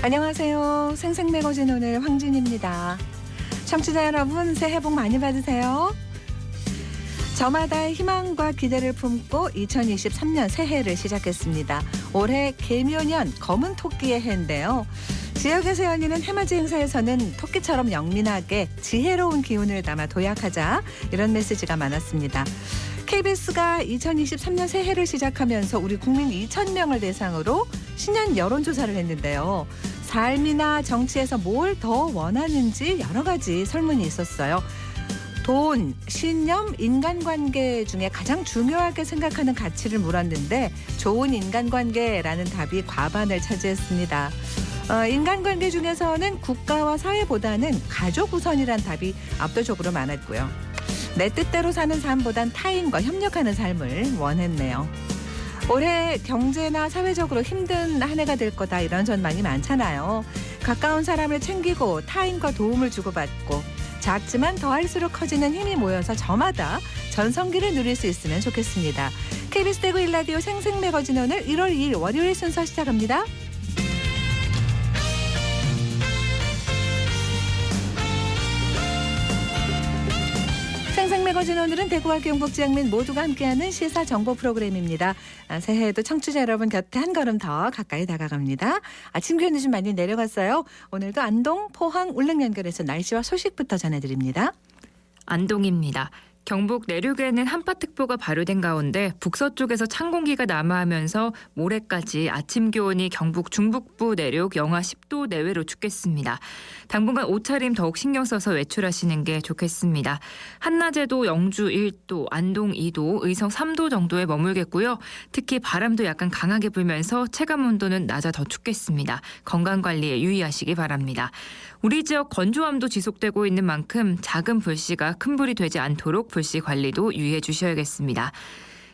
안녕하세요. 생생매거진 오늘 황진입니다. 청취자 여러분, 새해 복 많이 받으세요. 저마다 희망과 기대를 품고 2023년 새해를 시작했습니다. 올해 개묘년 검은 토끼의 해인데요. 지역에서 열리는 해맞이 행사에서는 토끼처럼 영민하게 지혜로운 기운을 담아 도약하자, 이런 메시지가 많았습니다. KBS가 2023년 새해를 시작하면서 우리 국민 2,000명을 대상으로 신년 여론조사를 했는데요. 삶이나 정치에서 뭘 더 원하는지 여러 가지 설문이 있었어요. 돈, 신념, 인간관계 중에 가장 중요하게 생각하는 가치를 물었는데 좋은 인간관계라는 답이 과반을 차지했습니다. 인간관계 중에서는 국가와 사회보다는 가족 우선이란 답이 압도적으로 많았고요. 내 뜻대로 사는 삶보단 타인과 협력하는 삶을 원했네요. 올해 경제나 사회적으로 힘든 한 해가 될 거다, 이런 전망이 많잖아요. 가까운 사람을 챙기고 타인과 도움을 주고받고 작지만 더할수록 커지는 힘이 모여서 저마다 전성기를 누릴 수 있으면 좋겠습니다. KBS 대구 1라디오 생생매거진 오늘 1월 2일 월요일 순서 시작합니다. 생생매거진 오늘은 대구와 경북 지역 민 모두가 함께하는 시사 정보 프로그램입니다. 새해에도 청취자 여러분 곁에 한 걸음 더 가까이 다가갑니다. 아침 기온이 좀 많이 내려갔어요. 오늘도 안동, 포항, 울릉 연결해서 날씨와 소식부터 전해드립니다. 안동입니다. 경북 내륙에는 한파특보가 발효된 가운데 북서쪽에서 찬 공기가 남하하면서 모레까지 아침 기온이 경북 중북부 내륙 영하 10도 내외로 춥겠습니다. 당분간 옷차림 더욱 신경 써서 외출하시는 게 좋겠습니다. 한낮에도 영주 1도, 안동 2도, 의성 3도 정도에 머물겠고요. 특히 바람도 약간 강하게 불면서 체감 온도는 낮아 더 춥겠습니다. 건강관리에 유의하시기 바랍니다. 우리 지역 건조함도 지속되고 있는 만큼 작은 불씨가 큰 불이 되지 않도록 불씨 관리도 유의해 주셔야겠습니다.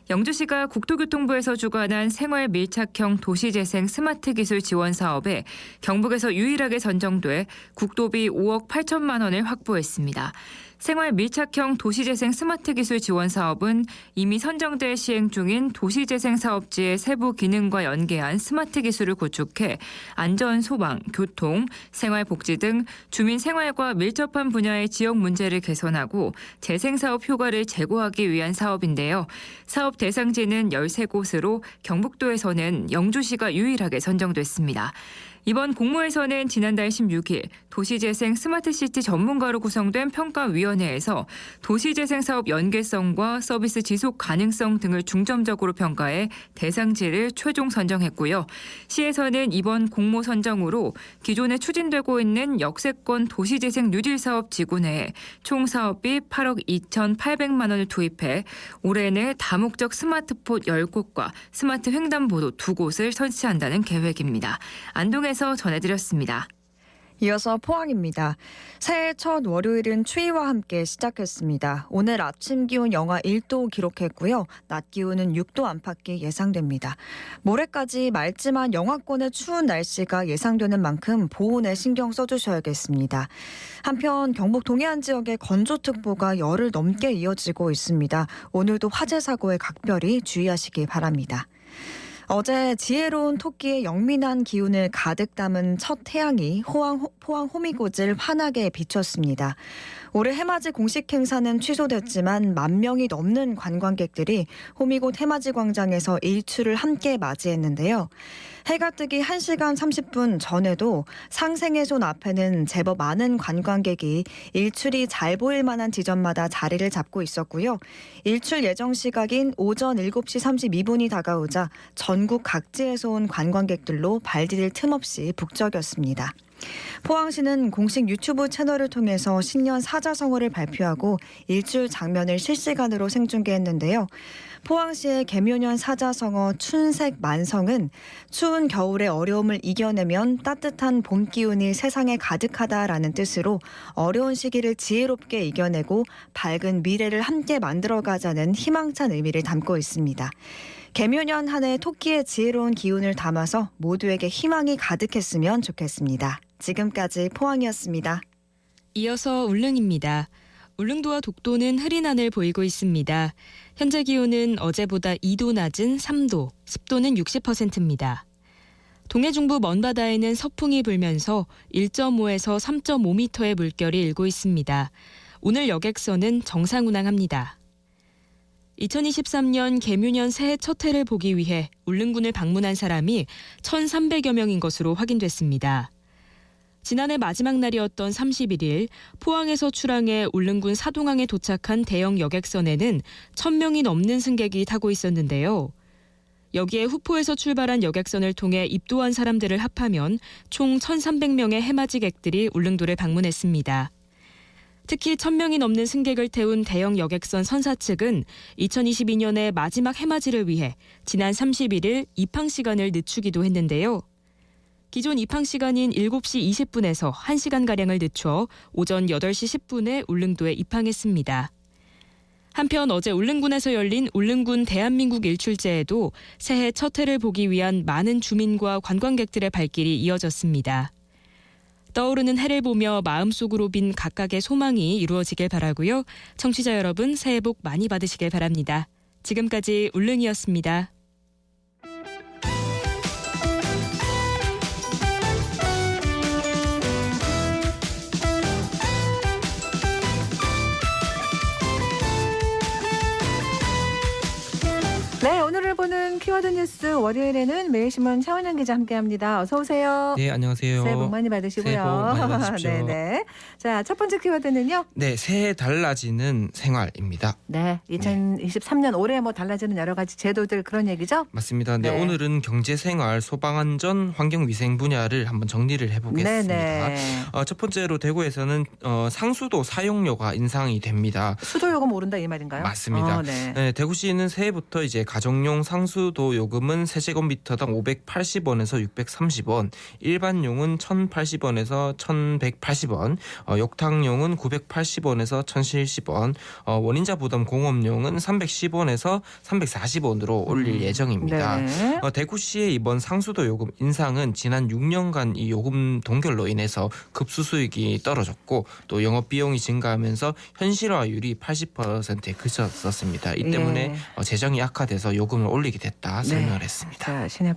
영주시가 국토교통부에서 주관한 생활 밀착형 도시재생 스마트 기술 지원 사업에 경북에서 유일하게 선정돼 국도비 5억 8천만 원을 확보했습니다. 생활 밀착형 도시재생 스마트 기술 지원 사업은 이미 선정돼 시행 중인 도시재생 사업지의 세부 기능과 연계한 스마트 기술을 구축해 안전, 소방, 교통, 생활복지 등 주민 생활과 밀접한 분야의 지역 문제를 개선하고 재생사업 효과를 제고하기 위한 사업인데요. 사업 대상지는 13곳으로 경북도에서는 영주시가 유일하게 선정됐습니다. 이번 공모에서는 지난달 16일 도시재생 스마트시티 전문가로 구성된 평가위원회에서 도시재생 사업 연계성과 서비스 지속 가능성 등을 중점적으로 평가해 대상지를 최종 선정했고요. 시에서는 이번 공모 선정으로 기존에 추진되고 있는 역세권 도시재생 뉴딜 사업 지구 내에 총 사업비 8억 2,800만 원을 투입해 올해 내 다목적 스마트폰 10곳과 스마트 횡단보도 2곳을 설치한다는 계획입니다. 안동에서 전해드렸습니다. 이어서 포항입니다. 새해 첫 월요일은 추위와 함께 시작했습니다. 오늘 아침 기온 영하 1도 기록했고요. 낮 기온은 6도 안팎이 예상됩니다. 모레까지 맑지만 영하권의 추운 날씨가 예상되는 만큼 보온에 신경 써주셔야겠습니다. 한편 경북 동해안 지역에 건조특보가 열흘 넘게 이어지고 있습니다. 오늘도 화재 사고에 각별히 주의하시기 바랍니다. 어제 지혜로운 토끼의 영민한 기운을 가득 담은 첫 태양이 포항 호미곶을 환하게 비췄습니다. 올해 해맞이 공식 행사는 취소됐지만 10,000명이 넘는 관광객들이 호미곶 해맞이 광장에서 일출을 함께 맞이했는데요. 해가 뜨기 1시간 30분 전에도 상생의 손 앞에는 제법 많은 관광객이 일출이 잘 보일 만한 지점마다 자리를 잡고 있었고요. 일출 예정 시각인 오전 7시 32분이 다가오자 전국 각지에서 온 관광객들로 발 디딜 틈 없이 북적였습니다. 포항시는 공식 유튜브 채널을 통해서 신년 사자성어를 발표하고 일출 장면을 실시간으로 생중계했는데요. 포항시의 개묘년 사자성어 춘색 만성은 추운 겨울의 어려움을 이겨내면 따뜻한 봄 기운이 세상에 가득하다라는 뜻으로 어려운 시기를 지혜롭게 이겨내고 밝은 미래를 함께 만들어가자는 희망찬 의미를 담고 있습니다. 개묘년 한 해 토끼의 지혜로운 기운을 담아서 모두에게 희망이 가득했으면 좋겠습니다. 지금까지 포항이었습니다. 이어서 울릉입니다. 울릉도와 독도는 흐린 하늘 보이고 있습니다. 현재 기온은 어제보다 2도 낮은 3도, 습도는 60%입니다. 동해 중부 먼바다에는 서풍이 불면서 1.5에서 3.5m의 물결이 일고 있습니다. 오늘 여객선은 정상 운항합니다. 2023년 개묘년 새해 첫 해를 보기 위해 울릉군을 방문한 사람이 1,300여 명인 것으로 확인됐습니다. 지난해 마지막 날이었던 31일 포항에서 출항해 울릉군 사동항에 도착한 대형 여객선에는 1,000명이 넘는 승객이 타고 있었는데요. 여기에 후포에서 출발한 여객선을 통해 입도한 사람들을 합하면 총 1,300명의 해맞이객들이 울릉도를 방문했습니다. 특히 1,000명이 넘는 승객을 태운 대형 여객선 선사 측은 2022년의 마지막 해맞이를 위해 지난 31일 입항 시간을 늦추기도 했는데요. 기존 입항 시간인 7시 20분에서 1시간가량을 늦춰 오전 8시 10분에 울릉도에 입항했습니다. 한편 어제 울릉군에서 열린 울릉군 대한민국 일출제에도 새해 첫 해를 보기 위한 많은 주민과 관광객들의 발길이 이어졌습니다. 떠오르는 해를 보며 마음속으로 빈 각각의 소망이 이루어지길 바라고요. 청취자 여러분 새해 복 많이 받으시길 바랍니다. 지금까지 울릉이었습니다. 네, 오늘을 보는 키워드 뉴스 월요일에는 매일신문 차원영 기자 함께합니다. 어서 오세요. 네, 안녕하세요. 새해 복 많이 받으시고요. 새해 복 많이 받으십시오. 네네. 자, 첫 번째 키워드는요. 네, 새해 달라지는 생활입니다. 네, 2023년 올해 뭐 달라지는 여러 가지 제도들 그런 얘기죠? 맞습니다. 네, 네. 오늘은 경제생활, 소방안전, 환경위생 분야를 한번 정리를 해보겠습니다. 네네. 첫 번째로 대구에서는 상수도 사용료가 인상이 됩니다. 수도 요금 오른다 이 말인가요? 맞습니다. 네. 네, 대구시는 새해부터 이제 가정용 상수도 요금은 세제곱미터당 580원에서 630원, 일반용은 1,080원에서 1,180원, 욕탕용은 980원에서 1,070원, 원인자 부담 공업용은 310원에서 340원으로 올릴 예정입니다. 네. 대구시의 이번 상수도 요금 인상은 지난 6년간 이 요금 동결로 인해서 급수수익이 떨어졌고 또 영업 비용이 증가하면서 현실화율이 80%에 그쳤었습니다. 이 때문에 재정이 악화돼서 요금을 올리게 됐다 설명을 했습니다. 자, 시내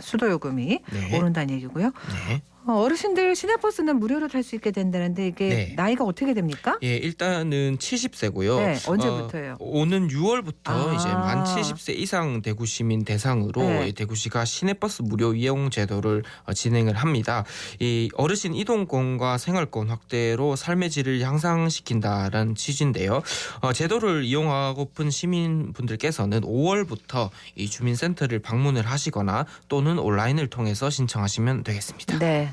수도 요금이 네. 오른다는 얘기고요. 네. 어르신들 시내버스는 무료로 탈 수 있게 된다는데 이게 네. 나이가 어떻게 됩니까? 예, 일단은 70세고요. 네, 언제부터예요? 오는 6월부터 이제 만 70세 이상 대구 시민 대상으로 네. 이 대구시가 시내버스 무료 이용 제도를 진행을 합니다. 이 어르신 이동권과 생활권 확대로 삶의 질을 향상시킨다라는 취지인데요. 제도를 이용하고픈 시민분들께서는 5월부터 이 주민센터를 방문을 하시거나 또는 온라인을 통해서 신청하시면 되겠습니다. 네.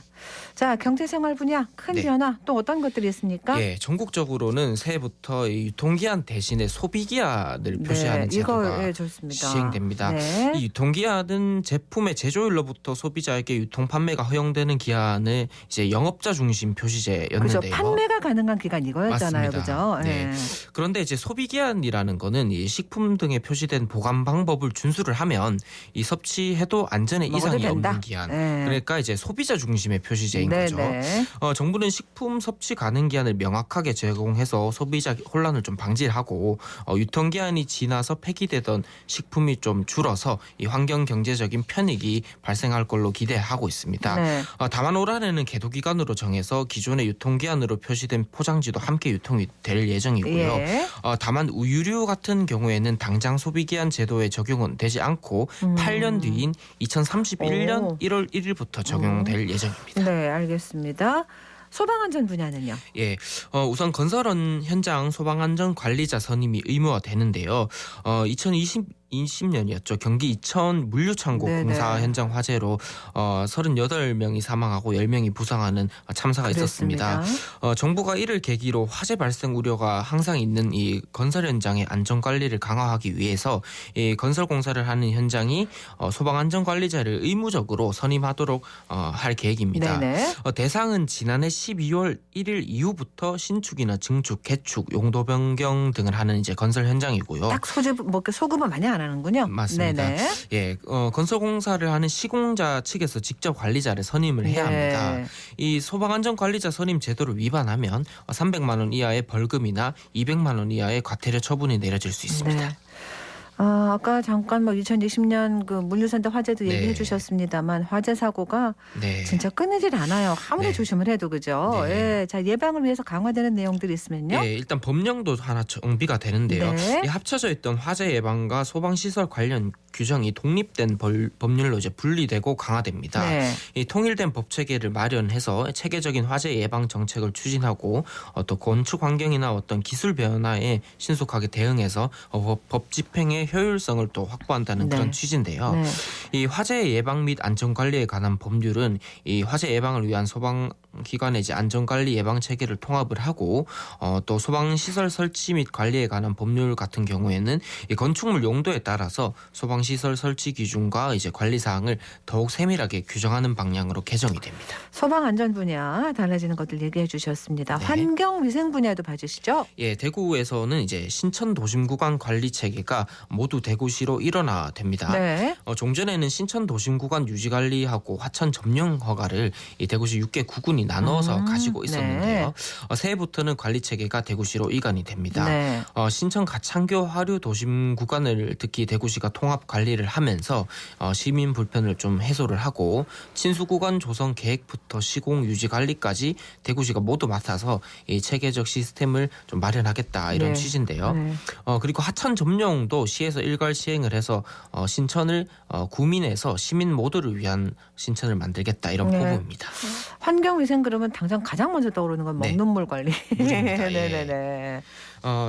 자, 경제생활 분야 큰 네. 변화 또 어떤 것들이 있습니까? 예, 전국적으로는 새해부터 이 유통기한 대신에 소비기한을 표시하는 제도가 이거 좋습니다. 시행됩니다. 네. 이 유통기한은 제품의 제조일로부터 소비자에게 유통 판매가 허용되는 기한을 이제 영업자 중심 그죠. 표시제였는데요. 판매가 가능한 기간 이거였잖아요. 맞습니다. 그죠? 네. 그런데 이제 소비기한이라는 거는 이 식품 등에 표시된 보관 방법을 준수를 하면 이 섭취해도 안전에 먹어도 이상이 된다. 없는 기한. 네. 그러니까 이제 소비자 중심의 표시제인 거죠. 네. 정부는 식품 섭취 가능 기한을 명확하게 제공해서 소비자 혼란을 좀 방지하고 유통 기한이 지나서 폐기되던 식품이 좀 줄어서 이 환경 경제적인 편익이 발생할 걸로 기대하고 있습니다. 네. 다만 올 한해는 계도 기간으로 정해서 기존의 유통 기한으로 표시된 포장지도 함께 유통이 될 예정이고요. 예. 다만 우유류 같은 경우에는 당장 소비 기한 제도에 적용은 되지 않고 8년 뒤인 2031년 오. 1월 1일부터 적용될 예정입니다. 네, 알겠습니다. 소방안전 분야는요? 예, 우선 건설원 현장 소방안전 관리자 선임이 의무화되는데요. 2020년이었죠. 경기 이천 물류창고 네네. 공사 현장 화재로 38명이 사망하고 10명이 부상하는 참사가 있었습니다. 정부가 이를 계기로 화재 발생 우려가 항상 있는 이 건설 현장의 안전 관리를 강화하기 위해서 이 건설 공사를 하는 현장이 소방안전 관리자를 의무적으로 선임하도록 할 계획입니다. 네네. 대상은 지난해 12월 1일 이후부터 신축이나 증축, 개축, 용도 변경 등을 하는 이제 건설 현장이고요. 딱 소급은 많이 안 하는군요. 맞습니다. 네네. 예, 건설 공사를 하는 시공자 측에서 직접 관리자를 선임을 해야 네. 합니다. 이 소방안전 관리자 선임 제도를 위반하면 300만 원 이하의 벌금이나 200만 원 이하의 과태료 처분이 내려질 수 있습니다. 네. 아까 잠깐 2020년 그 물류센터 화재도 네. 얘기해 주셨습니다만 화재 사고가 네. 진짜 끊이질 않아요. 아무리 네. 조심을 해도 그죠. 네. 예. 자, 예방을 위해서 강화되는 내용들이 있으면요. 예, 일단 법령도 하나 정비가 되는데요. 네. 이 합쳐져 있던 화재 예방과 소방 시설 관련 규정이 독립된 법률로 이제 분리되고 강화됩니다. 네. 이 통일된 법 체계를 마련해서 체계적인 화재 예방 정책을 추진하고 또 건축 환경이나 어떤 기술 변화에 신속하게 대응해서 법 집행의 효율성을 또 확보한다는 네. 그런 취지인데요. 네. 이 화재 예방 및 안전 관리에 관한 법률은 이 화재 예방을 위한 소방 기관의 이제 안전관리 예방 체계를 통합을 하고 또 소방 시설 설치 및 관리에 관한 법률 같은 경우에는 이 건축물 용도에 따라서 소방 시설 설치 기준과 이제 관리 사항을 더욱 세밀하게 규정하는 방향으로 개정이 됩니다. 소방 안전 분야 달라지는 것들 얘기해 주셨습니다. 네. 환경 위생 분야도 봐주시죠. 예, 대구에서는 이제 신천 도심 구간 관리 체계가 모두 대구시로 일원화됩니다. 네. 종전에는 신천 도심 구간 유지 관리하고 하천 점령 허가를 이 대구시 6개 구군이 나눠서 가지고 있었는데요. 새해부터는 관리 체계가 대구시로 이관이 됩니다. 네. 신천 가창교 하류 도심 구간을 특히 대구시가 통합 관리를 하면서 시민 불편을 좀 해소를 하고 친수 구간 조성 계획부터 시공 유지 관리까지 대구시가 모두 맡아서 이 체계적 시스템을 좀 마련하겠다 이런 네. 취지인데요. 네. 그리고 하천 점령도 시에서 일괄 시행을 해서 신천을 구민에서 시민 모두를 위한 신천을 만들겠다 이런 네. 포부입니다. 환경 위생 그러면 당장 가장 먼저 떠오르는 건 네. 먹는 물 관리. 물입니다. 예. 네네네.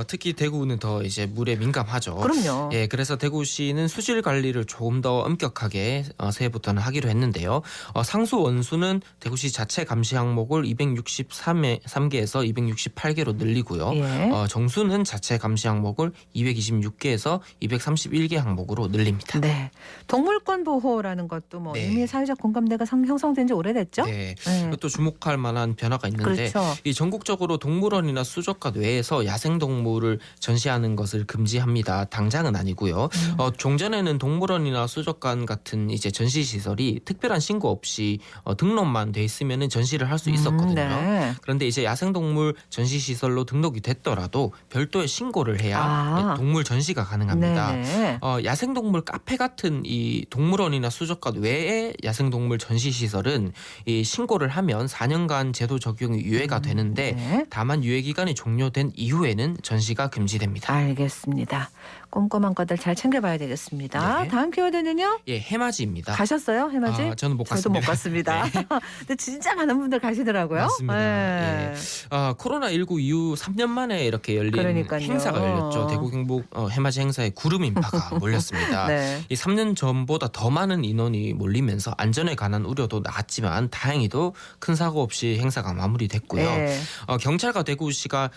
특히 대구는 더 이제 물에 민감하죠. 그럼요. 예, 그래서 대구시는 수질 관리를 조금 더 엄격하게 새해부터는 하기로 했는데요. 상수 원수는 대구시 자체 감시 항목을 263개에서 268개로 늘리고요. 예. 정수는 자체 감시 항목을 226개에서 231개 항목으로 늘립니다. 네. 동물권 보호라는 것도 네. 이미 사회적 공감대가 형성된 지 오래됐죠? 네. 네. 또 주목할 만한 변화가 있는데 그렇죠. 이 전국적으로 동물원이나 수족관 외에서 야생동물을 전시하는 것을 금지합니다. 당장은 아니고요. 종전에는 동물원이나 수족관 같은 이제 전시 시설이 특별한 신고 없이 등록만 돼 있으면은 전시를 할 수 있었거든요. 네. 그런데 이제 야생동물 전시 시설로 등록이 됐더라도 별도의 신고를 해야 동물 전시가 가능합니다. 네네. 야생동물 카페 같은 이 동물원이나 수족관 외의 야생동물 전시 시설은 이 신고를 하면 4년간 제도 적용이 유예가 되는데 네. 다만 유예 기간이 종료된 이후에는 전시가 금지됩니다. 알겠습니다. 꼼꼼한 것들 잘 챙겨봐야 되겠습니다. 네. 다음 키워드는요? 예, 해맞이입니다. 가셨어요? 해맞이? 저는 못 저도 못 갔습니다. 갔습니다. 근데 진짜 많은 분들 가시더라고요. 맞습니다. 네. 코로나19 이후 3년 만에 이렇게 열린 그러니까요. 행사가 열렸죠. 대구 경북 해맞이 행사에 구름 인파가 몰렸습니다. 네. 이 3년 전보다 더 많은 인원이 몰리면서 안전에 관한 우려도 나왔지만 다행히도 큰 사고 없이 행사가 마무리됐고요. 네. 경찰과 대구시가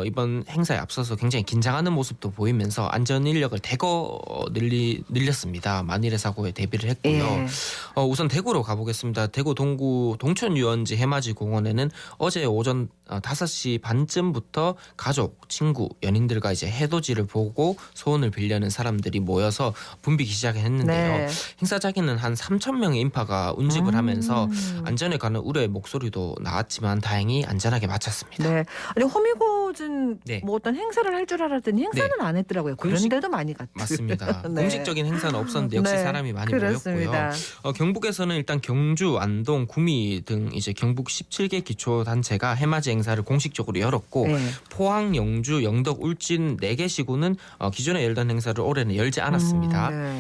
이번 행사에 앞서서 굉장히 긴장하는 모습도 보이면서 안전 인력을 대거 늘렸습니다. 만일의 사고에 대비를 했고요. 예. 우선 대구로 가보겠습니다. 대구 동구 동천유원지 해맞이 공원에는 어제 오전 5시 반쯤부터 가족, 친구, 연인들과 이제 해돋이를 보고 소원을 빌려는 사람들이 모여서 붐비기 시작했는데요. 네. 행사장에는 한 3,000명의 인파가 운집을 하면서 안전에 관한 우려의 목소리도 나왔지만 다행히 안전하게 마쳤습니다. 네. 아니 호미곶은 네. 뭐 어떤 행사를 할 줄 알았더니 행사는 안 했더라고요. 그런데도 많이 갔죠. 맞습니다. 네. 공식적인 행사는 없었는데 역시 네. 사람이 많이 그렇습니다. 모였고요. 경북에서는 일단 경주, 안동, 구미 등 이제 경북 17개 기초 단체가 해맞이 행사를 공식적으로 열었고 네. 포항, 영주, 영덕, 울진 4개 시군은 기존에 열던 행사를 올해는 열지 않았습니다. 네.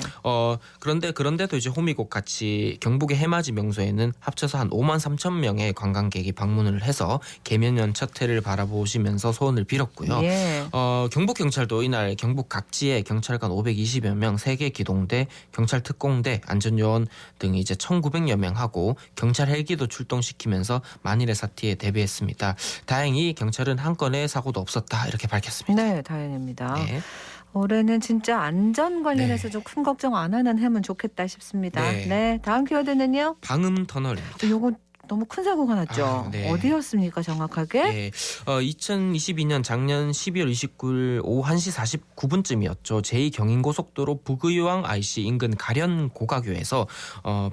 그런데도 이제 호미곶 같이 경북의 해맞이 명소에는 합쳐서 한 5만 3천 명의 관광객이 방문을 해서 개면연 첫 해를 바라보시면서 소원을 빌었고요. 예. 경북 경찰도 이날 경북 각지에 경찰관 520여 명, 3개 기동대, 경찰 특공대, 안전요원 등 이제 1,900여 명하고 경찰 헬기도 출동시키면서 만일의 사태에 대비했습니다. 다행히 경찰은 한 건의 사고도 없었다 이렇게 밝혔습니다. 네, 다행입니다. 네. 올해는 진짜 안전 관련해서 네. 좀 큰 걱정 안 하는 해면 좋겠다 싶습니다. 네. 네, 다음 키워드는요. 방음 터널입니다. 요거 너무 큰 사고가 났죠. 아, 네. 어디였습니까, 정확하게? 네, 2022년 작년 12월 29일 오후 1시 49분쯤이었죠. 제2경인고속도로 북의왕 IC 인근 가련 고가교에서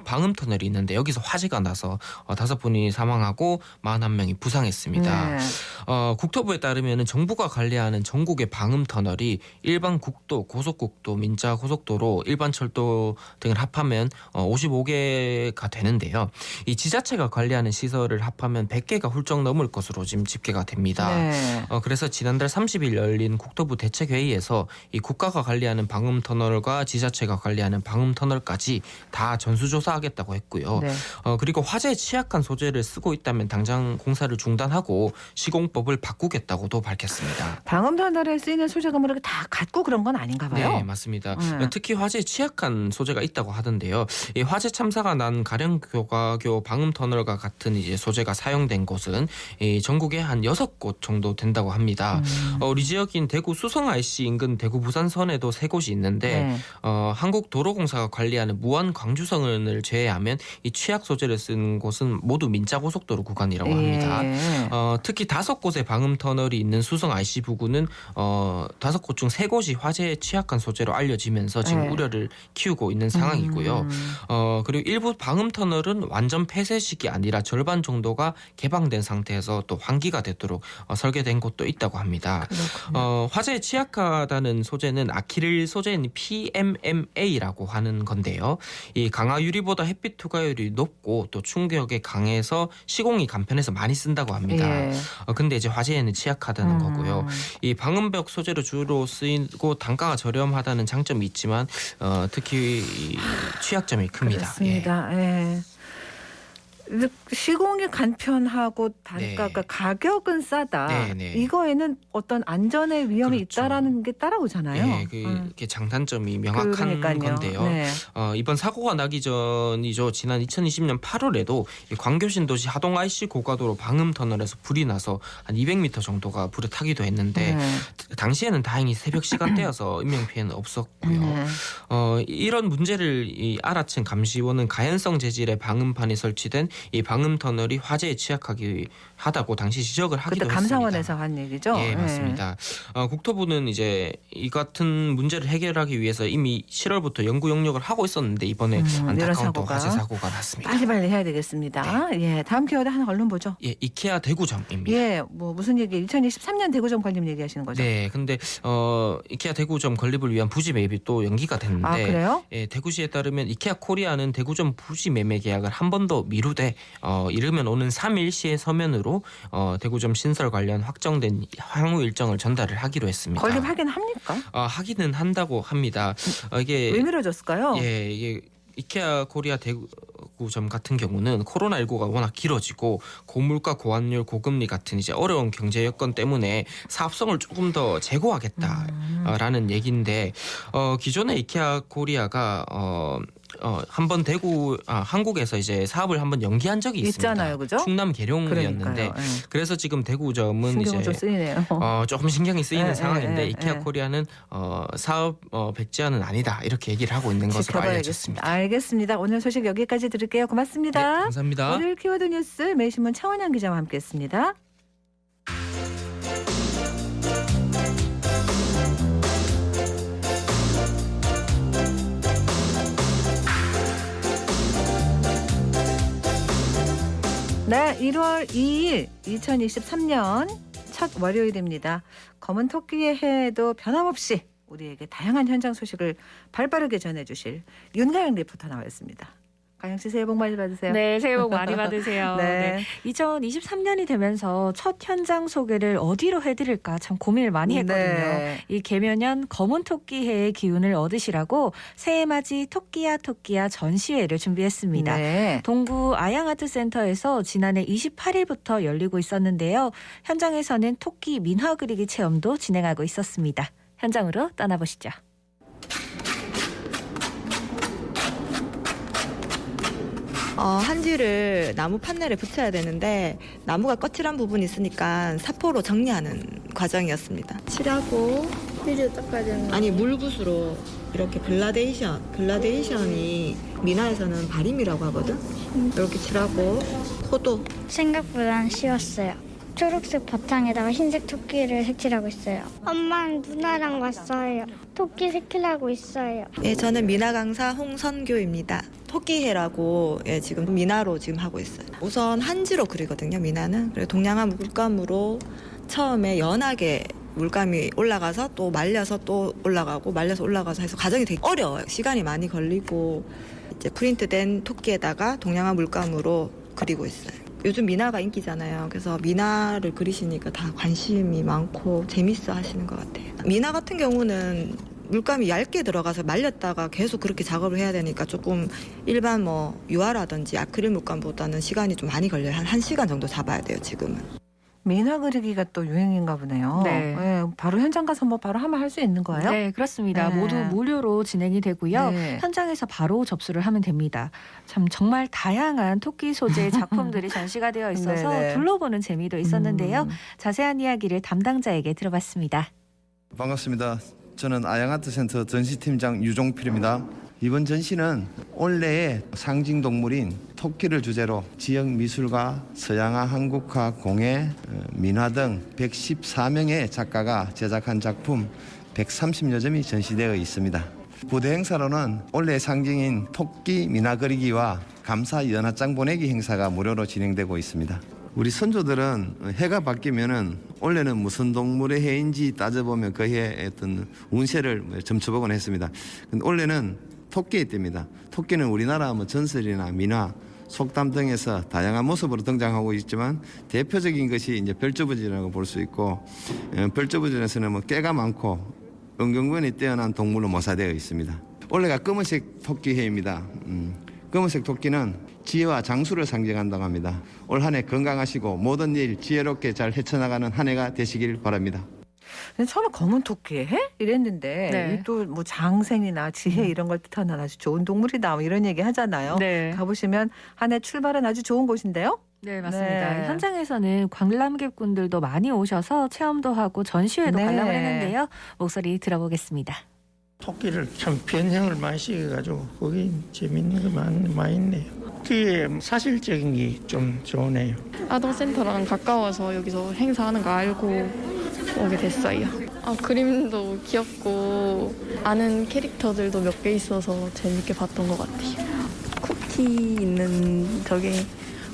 방음터널이 있는데 여기서 화재가 나서 5분이 사망하고 41명이 부상했습니다. 네. 국토부에 따르면 정부가 관리하는 전국의 방음터널이 일반 국도, 고속국도, 민자고속도로, 일반철도 등을 합하면 55개가 되는데요. 이 지자체가 관리하는 시설을 합하면 100개가 훌쩍 넘을 것으로 지금 집계가 됩니다. 네. 그래서 지난달 30일 열린 국토부 대책회의에서 이 국가가 관리하는 방음터널과 지자체가 관리하는 방음터널까지 다 전수조사하겠다고 했고요. 네. 그리고 화재에 취약한 소재를 쓰고 있다면 당장 공사를 중단하고 시공법을 바꾸겠다고도 밝혔습니다. 방음터널에 쓰이는 소재가 뭐 이렇게 다 같고 그런 건 아닌가 봐요. 네, 맞습니다. 네. 특히 화재에 취약한 소재가 있다고 하던데요. 이 화재 참사가 난 가령고가교 방음터널과 같은 이제 소재가 사용된 곳은 이 전국에 한 6곳 정도 된다고 합니다. 우리 지역인 대구 수성 IC 인근 대구 부산선에도 3곳이 있는데 네. 한국도로공사가 관리하는 무안 광주선을 제외하면 이 취약 소재를 쓴 곳은 모두 민자고속도로 구간이라고 합니다. 예. 특히 5곳의 방음터널이 있는 수성 IC 부근은 5곳 중 3곳이 화재에 취약한 소재로 알려지면서 지금 네. 우려를 키우고 있는 상황이고요. 그리고 일부 방음터널은 완전 폐쇄식이 아니라 절반 정도가 개방된 상태에서 또 환기가 되도록 설계된 곳도 있다고 합니다. 화재에 취약하다는 소재는 아크릴 소재인 PMMA라고 하는 건데요. 이 강화 유리보다 햇빛 투과율이 높고 또 충격에 강해서 시공이 간편해서 많이 쓴다고 합니다. 예. 근데 이제 화재에는 취약하다는 거고요. 이 방음벽 소재로 주로 쓰이고 단가가 저렴하다는 장점이 있지만 특히 이 취약점이 큽니다. 그렇습니다. 예. 시공이 간편하고 단가가 네. 가격은 싸다. 네, 네. 이거에는 어떤 안전의 위험이 그렇죠. 있다라는 게 따라오잖아요. 예, 이게 장단점이 명확한 그러니까요. 건데요. 네. 이번 사고가 나기 전이죠. 지난 2020년 8월에도 광교신도시 하동 IC 고가도로 방음터널에서 불이 나서 한 200m 정도가 불에 타기도 했는데 네. 당시에는 다행히 새벽 시간대여서 인명피해는 없었고요. 네. 이런 문제를 알아챈 감시원은 가연성 재질의 방음판이 설치된 이 방음터널이 화재에 취약하기 하다고 당시 지적을 하기도 그때 했습니다. 감사원에서 한 얘기죠. 예, 네. 맞습니다. 국토부는 이제 이 같은 문제를 해결하기 위해서 이미 7월부터 연구 영역을 하고 있었는데 이번에 이런 안타까운 또 사고가. 화재 사고가 났습니다. 빨리빨리 해야 되겠습니다. 예, 다음 키워드 하나 얼른 보죠. 예, 이케아 대구점입니다. 예, 뭐 무슨 얘기? 2023년 대구점 건립 얘기하시는 거죠? 네, 근데 이케아 대구점 건립을 위한 부지 매입이 또 연기가 됐는데, 아, 그래요? 예, 대구시에 따르면 이케아 코리아는 대구점 부지 매매 계약을 한 번 더 미루되 이르면 오는 3일 시의 서면으로 대구점 신설 관련 확정된 향후 일정을 전달을 하기로 했습니다. 건립하긴 합니까? 하기는 한다고 합니다. 이게 왜 미뤄졌을까요? 예, 이게 이케아 코리아 대구점 같은 경우는 코로나19가 워낙 길어지고 고물가, 고환율, 고금리 같은 이제 어려운 경제 여건 때문에 사업성을 조금 더 제고하겠다라는 얘기인데 기존에 이케아 코리아가 한번 한국에서 이제 사업을 한번 연기한 적이 있습니다. 있잖아요, 그죠? 충남 계룡이었는데 그러니까요. 예. 그래서 지금 대구점은 신경을 이제 좀 쓰이네요. 조금 신경이 쓰이는 예, 상황인데 예, 이케아 예. 코리아는 사업 백지화는 아니다 이렇게 얘기를 하고 있는 것으로 지켜봐야겠습니다. 알려졌습니다. 알겠습니다. 오늘 소식 여기까지 들을게요. 네, 고맙습니다. 감사합니다. 오늘 키워드 뉴스 매신문 차원영 기자와 함께했습니다. 네, 1월 2일 2023년 첫 월요일입니다. 검은 토끼의 해에도 변함없이 우리에게 다양한 현장 소식을 발빠르게 전해주실 윤가영 리포터 나와 있습니다. 가영 씨 새해 복 많이 받으세요. 네, 새해 복 많이 받으세요. 네. 2023년이 되면서 첫 현장 소개를 어디로 해드릴까 참 고민을 많이 했거든요. 네. 이 개묘년 검은 토끼 해의 기운을 얻으시라고 새해맞이 토끼야 전시회를 준비했습니다. 네. 동구 아양아트센터에서 지난해 28일부터 열리고 있었는데요. 현장에서는 토끼 민화 그리기 체험도 진행하고 있었습니다. 현장으로 떠나보시죠. 한지를 나무 판넬에 붙여야 되는데 나무가 거칠한 부분이 있으니까 사포로 정리하는 과정이었습니다. 칠하고 휴지 닦아야 되는 거 아니 물붓으로 이렇게 글라데이션이 민화에서는 바림이라고 하거든. 이렇게 칠하고 포도. 생각보단 쉬웠어요. 초록색 바탕에다가 흰색 토끼를 색칠하고 있어요. 엄마는 누나랑 왔어요. 토끼 색칠하고 있어요. 예, 저는 미나 강사 홍선교입니다. 토끼해라고 지금 미나로 지금 하고 있어요. 우선 한지로 그리거든요, 미나는. 그리고 동양화 물감으로 처음에 연하게 물감이 올라가서 또 말려서 또 올라가고 말려서 올라가서 해서 과정이 되게 어려워요. 시간이 많이 걸리고 이제 프린트된 토끼에다가 동양화 물감으로 그리고 있어요. 요즘 미나가 인기잖아요. 그래서 미나를 그리시니까 다 관심이 많고 재밌어 하시는 것 같아요. 미나 같은 경우는 물감이 얇게 들어가서 말렸다가 계속 그렇게 작업을 해야 되니까 조금 일반 뭐 유화라든지 아크릴 물감보다는 시간이 좀 많이 걸려요. 한 1시간 정도 잡아야 돼요, 지금은. 미나 그리기가 또 유행인가 보네요. 네. 예, 바로 현장 가서 뭐 바로 하면 할 수 있는 거예요? 네, 그렇습니다. 네. 모두 무료로 진행이 되고요. 네. 현장에서 바로 접수를 하면 됩니다. 참 정말 다양한 토끼 소재의 작품들이 전시가 되어 있어서 네네. 둘러보는 재미도 있었는데요. 자세한 이야기를 담당자에게 들어봤습니다. 반갑습니다. 저는 아양아트센터 전시팀장 유종필입니다. 이번 전시는 올해의 상징 동물인 토끼를 주제로 지역 미술가, 서양화, 한국화, 공예, 민화 등 114명의 작가가 제작한 작품 130여 점이 전시되어 있습니다. 부대 행사로는 올해 상징인 토끼 민화 그리기와 감사 연하장 보내기 행사가 무료로 진행되고 있습니다. 우리 선조들은 해가 바뀌면은 원래는 무슨 동물의 해인지 따져보면 그 해의 어떤 운세를 점쳐보곤 했습니다. 근데 원래는 토끼의 때입니다. 토끼는 우리나라 전설이나 민화, 속담 등에서 다양한 모습으로 등장하고 있지만 대표적인 것이 이제 별조부지라고 볼 수 있고, 별조부지에서는 뭐 깨가 많고 은근근히 뛰어난 동물로 모사되어 있습니다. 올해가 검은색 토끼 해입니다. 검은색 토끼는 지혜와 장수를 상징한다고 합니다. 올 한 해 건강하시고 모든 일 지혜롭게 잘 헤쳐나가는 한 해가 되시길 바랍니다. 처음에 검은 토끼 해? 이랬는데 네. 또 뭐 장생이나 지혜 이런 걸 뜻하는 아주 좋은 동물이다 뭐 이런 얘기 하잖아요. 네. 가보시면 한 해 출발은 아주 좋은 곳인데요. 네, 맞습니다. 네. 현장에서는 관람객분들도 많이 오셔서 체험도 하고 전시회도 네. 관람을 했는데요. 목소리 들어보겠습니다. 토끼를 참 변형을 많이 시켜가지고 거기 재밌는 거 많이 있네요. 그게 사실적인 게 좀 좋네요. 아동센터랑 가까워서 여기서 행사하는 거 알고 오게 됐어요. 그림도 귀엽고 아는 캐릭터들도 몇 개 있어서 재밌게 봤던 것 같아요. 쿠키 있는 저게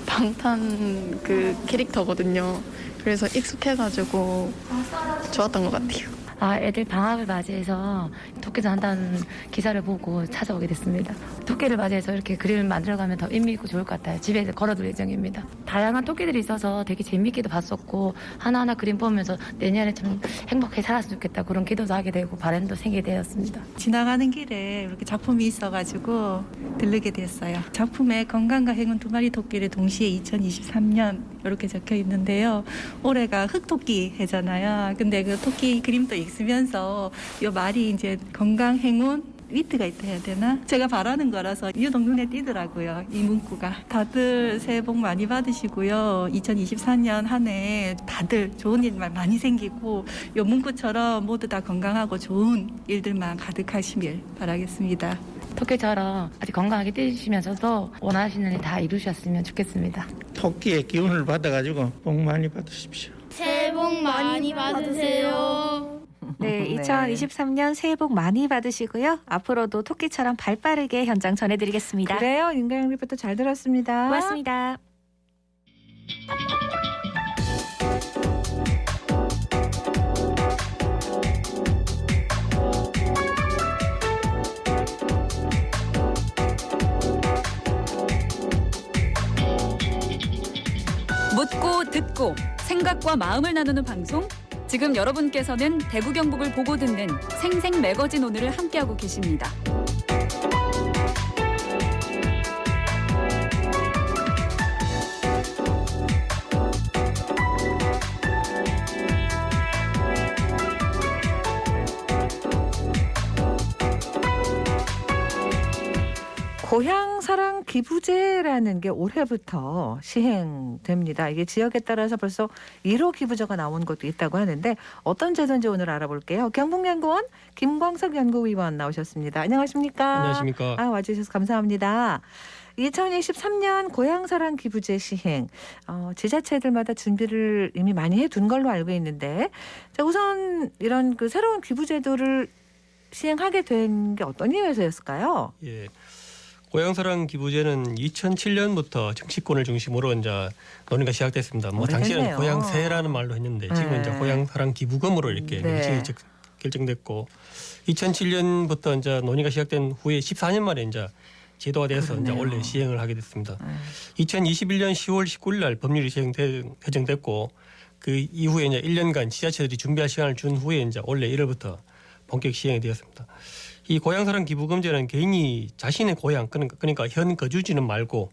방탄 그 캐릭터거든요. 그래서 익숙해가지고 좋았던 것 같아요. 애들 방학을 맞이해서 토끼도 한다는 기사를 보고 찾아오게 됐습니다. 토끼를 맞이해서 이렇게 그림을 만들어가면 더 의미 있고 좋을 것 같아요. 집에 걸어둘 예정입니다. 다양한 토끼들이 있어서 되게 재밌게도 봤었고 하나하나 그림 보면서 내년에 좀 행복하게 살았으면 좋겠다 그런 기도도 하게 되고 바람도 생기게 되었습니다. 지나가는 길에 이렇게 작품이 있어가지고 들르게 됐어요. 작품에 건강과 행운 두 마리 토끼를 동시에 2023년 이렇게 적혀 있는데요. 올해가 흑토끼 해잖아요. 근데 그 토끼 그림도 있으면서 이 말이 이제 건강, 행운, 위트가 있다 해야 되나? 제가 바라는 거라서 유독 눈에 띄더라고요. 이 문구가. 다들 새해 복 많이 받으시고요. 2024년 한 해 다들 좋은 일만 많이 생기고 이 문구처럼 모두 다 건강하고 좋은 일들만 가득하시길 바라겠습니다. 토끼처럼 아주 건강하게 뛰시면서도 원하시는 일 다 이루셨으면 좋겠습니다. 토끼의 기운을 받아가지고 복 많이 받으십시오. 새해 복 많이 받으세요. 네, 2023년 새해 복 많이 받으시고요. 앞으로도 토끼처럼 발빠르게 현장 전해드리겠습니다. 그래요. 임가영 리포터 잘 들었습니다. 고맙습니다. 묻고 듣고 생각과 마음을 나누는 방송. 지금 여러분께서는 대구 경북을 보고 듣는 생생 매거진 오늘을 함께하고 계십니다. 고향사랑 기부제라는 게 올해부터 시행됩니다. 이게 지역에 따라서 벌써 1호 기부제가 나온 것도 있다고 하는데 어떤 제도인지 오늘 알아볼게요. 경북연구원 김광석 연구위원 나오셨습니다. 안녕하십니까? 안녕하십니까? 와주셔서 감사합니다. 2023년 고향사랑 기부제 시행 지자체들마다 준비를 이미 많이 해둔 걸로 알고 있는데 자, 우선 이런 그 새로운 기부제도를 시행하게 된 게 어떤 이유에서였을까요? 예. 고향사랑 기부제는 2007년부터 정치권을 중심으로 이제 논의가 시작됐습니다. 뭐 당시에는 고향세라는 말로 했는데 지금은 이제 고향사랑 기부금으로 이렇게 결정됐고 2007년부터 이제 논의가 시작된 후에 14년 만에 이제 제도가 돼서 이제 원래 시행을 하게 됐습니다. 2021년 10월 19일 날 법률이 제정됐고 그 이후에 이제 1년간 지자체들이 준비할 시간을 준 후에 이제 원래 1월부터 본격 시행이 되었습니다. 이 고향사랑 기부금제는 개인이 자신의 고향 그러니까 현 거주지는 말고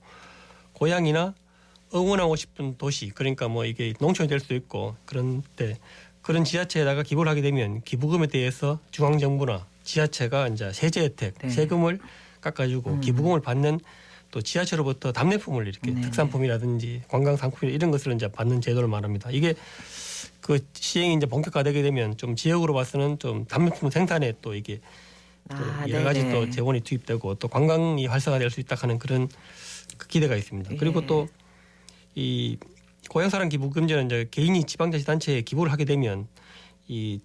고향이나 응원하고 싶은 도시 그러니까 뭐 이게 농촌이 될 수도 있고 그런데 그런 지자체에다가 기부를 하게 되면 기부금에 대해서 중앙정부나 지자체가 이제 세제 혜택, 세금을 깎아주고 기부금을 받는 또 지자체로부터 답례품을 이렇게 특산품이라든지 관광상품이나 이런 것을 이제 받는 제도를 말합니다. 이게 그 시행이 이제 본격화되게 되면 좀 지역으로 봐서는 좀 답례품 생산에 또 이게 또 여러 가지 또 재원이 투입되고 또 관광이 활성화될 수 있다 하는 그런 기대가 있습니다. 그리고 또 이 고향사랑 기부금제는 이제 개인이 지방자치단체에 기부를 하게 되면 이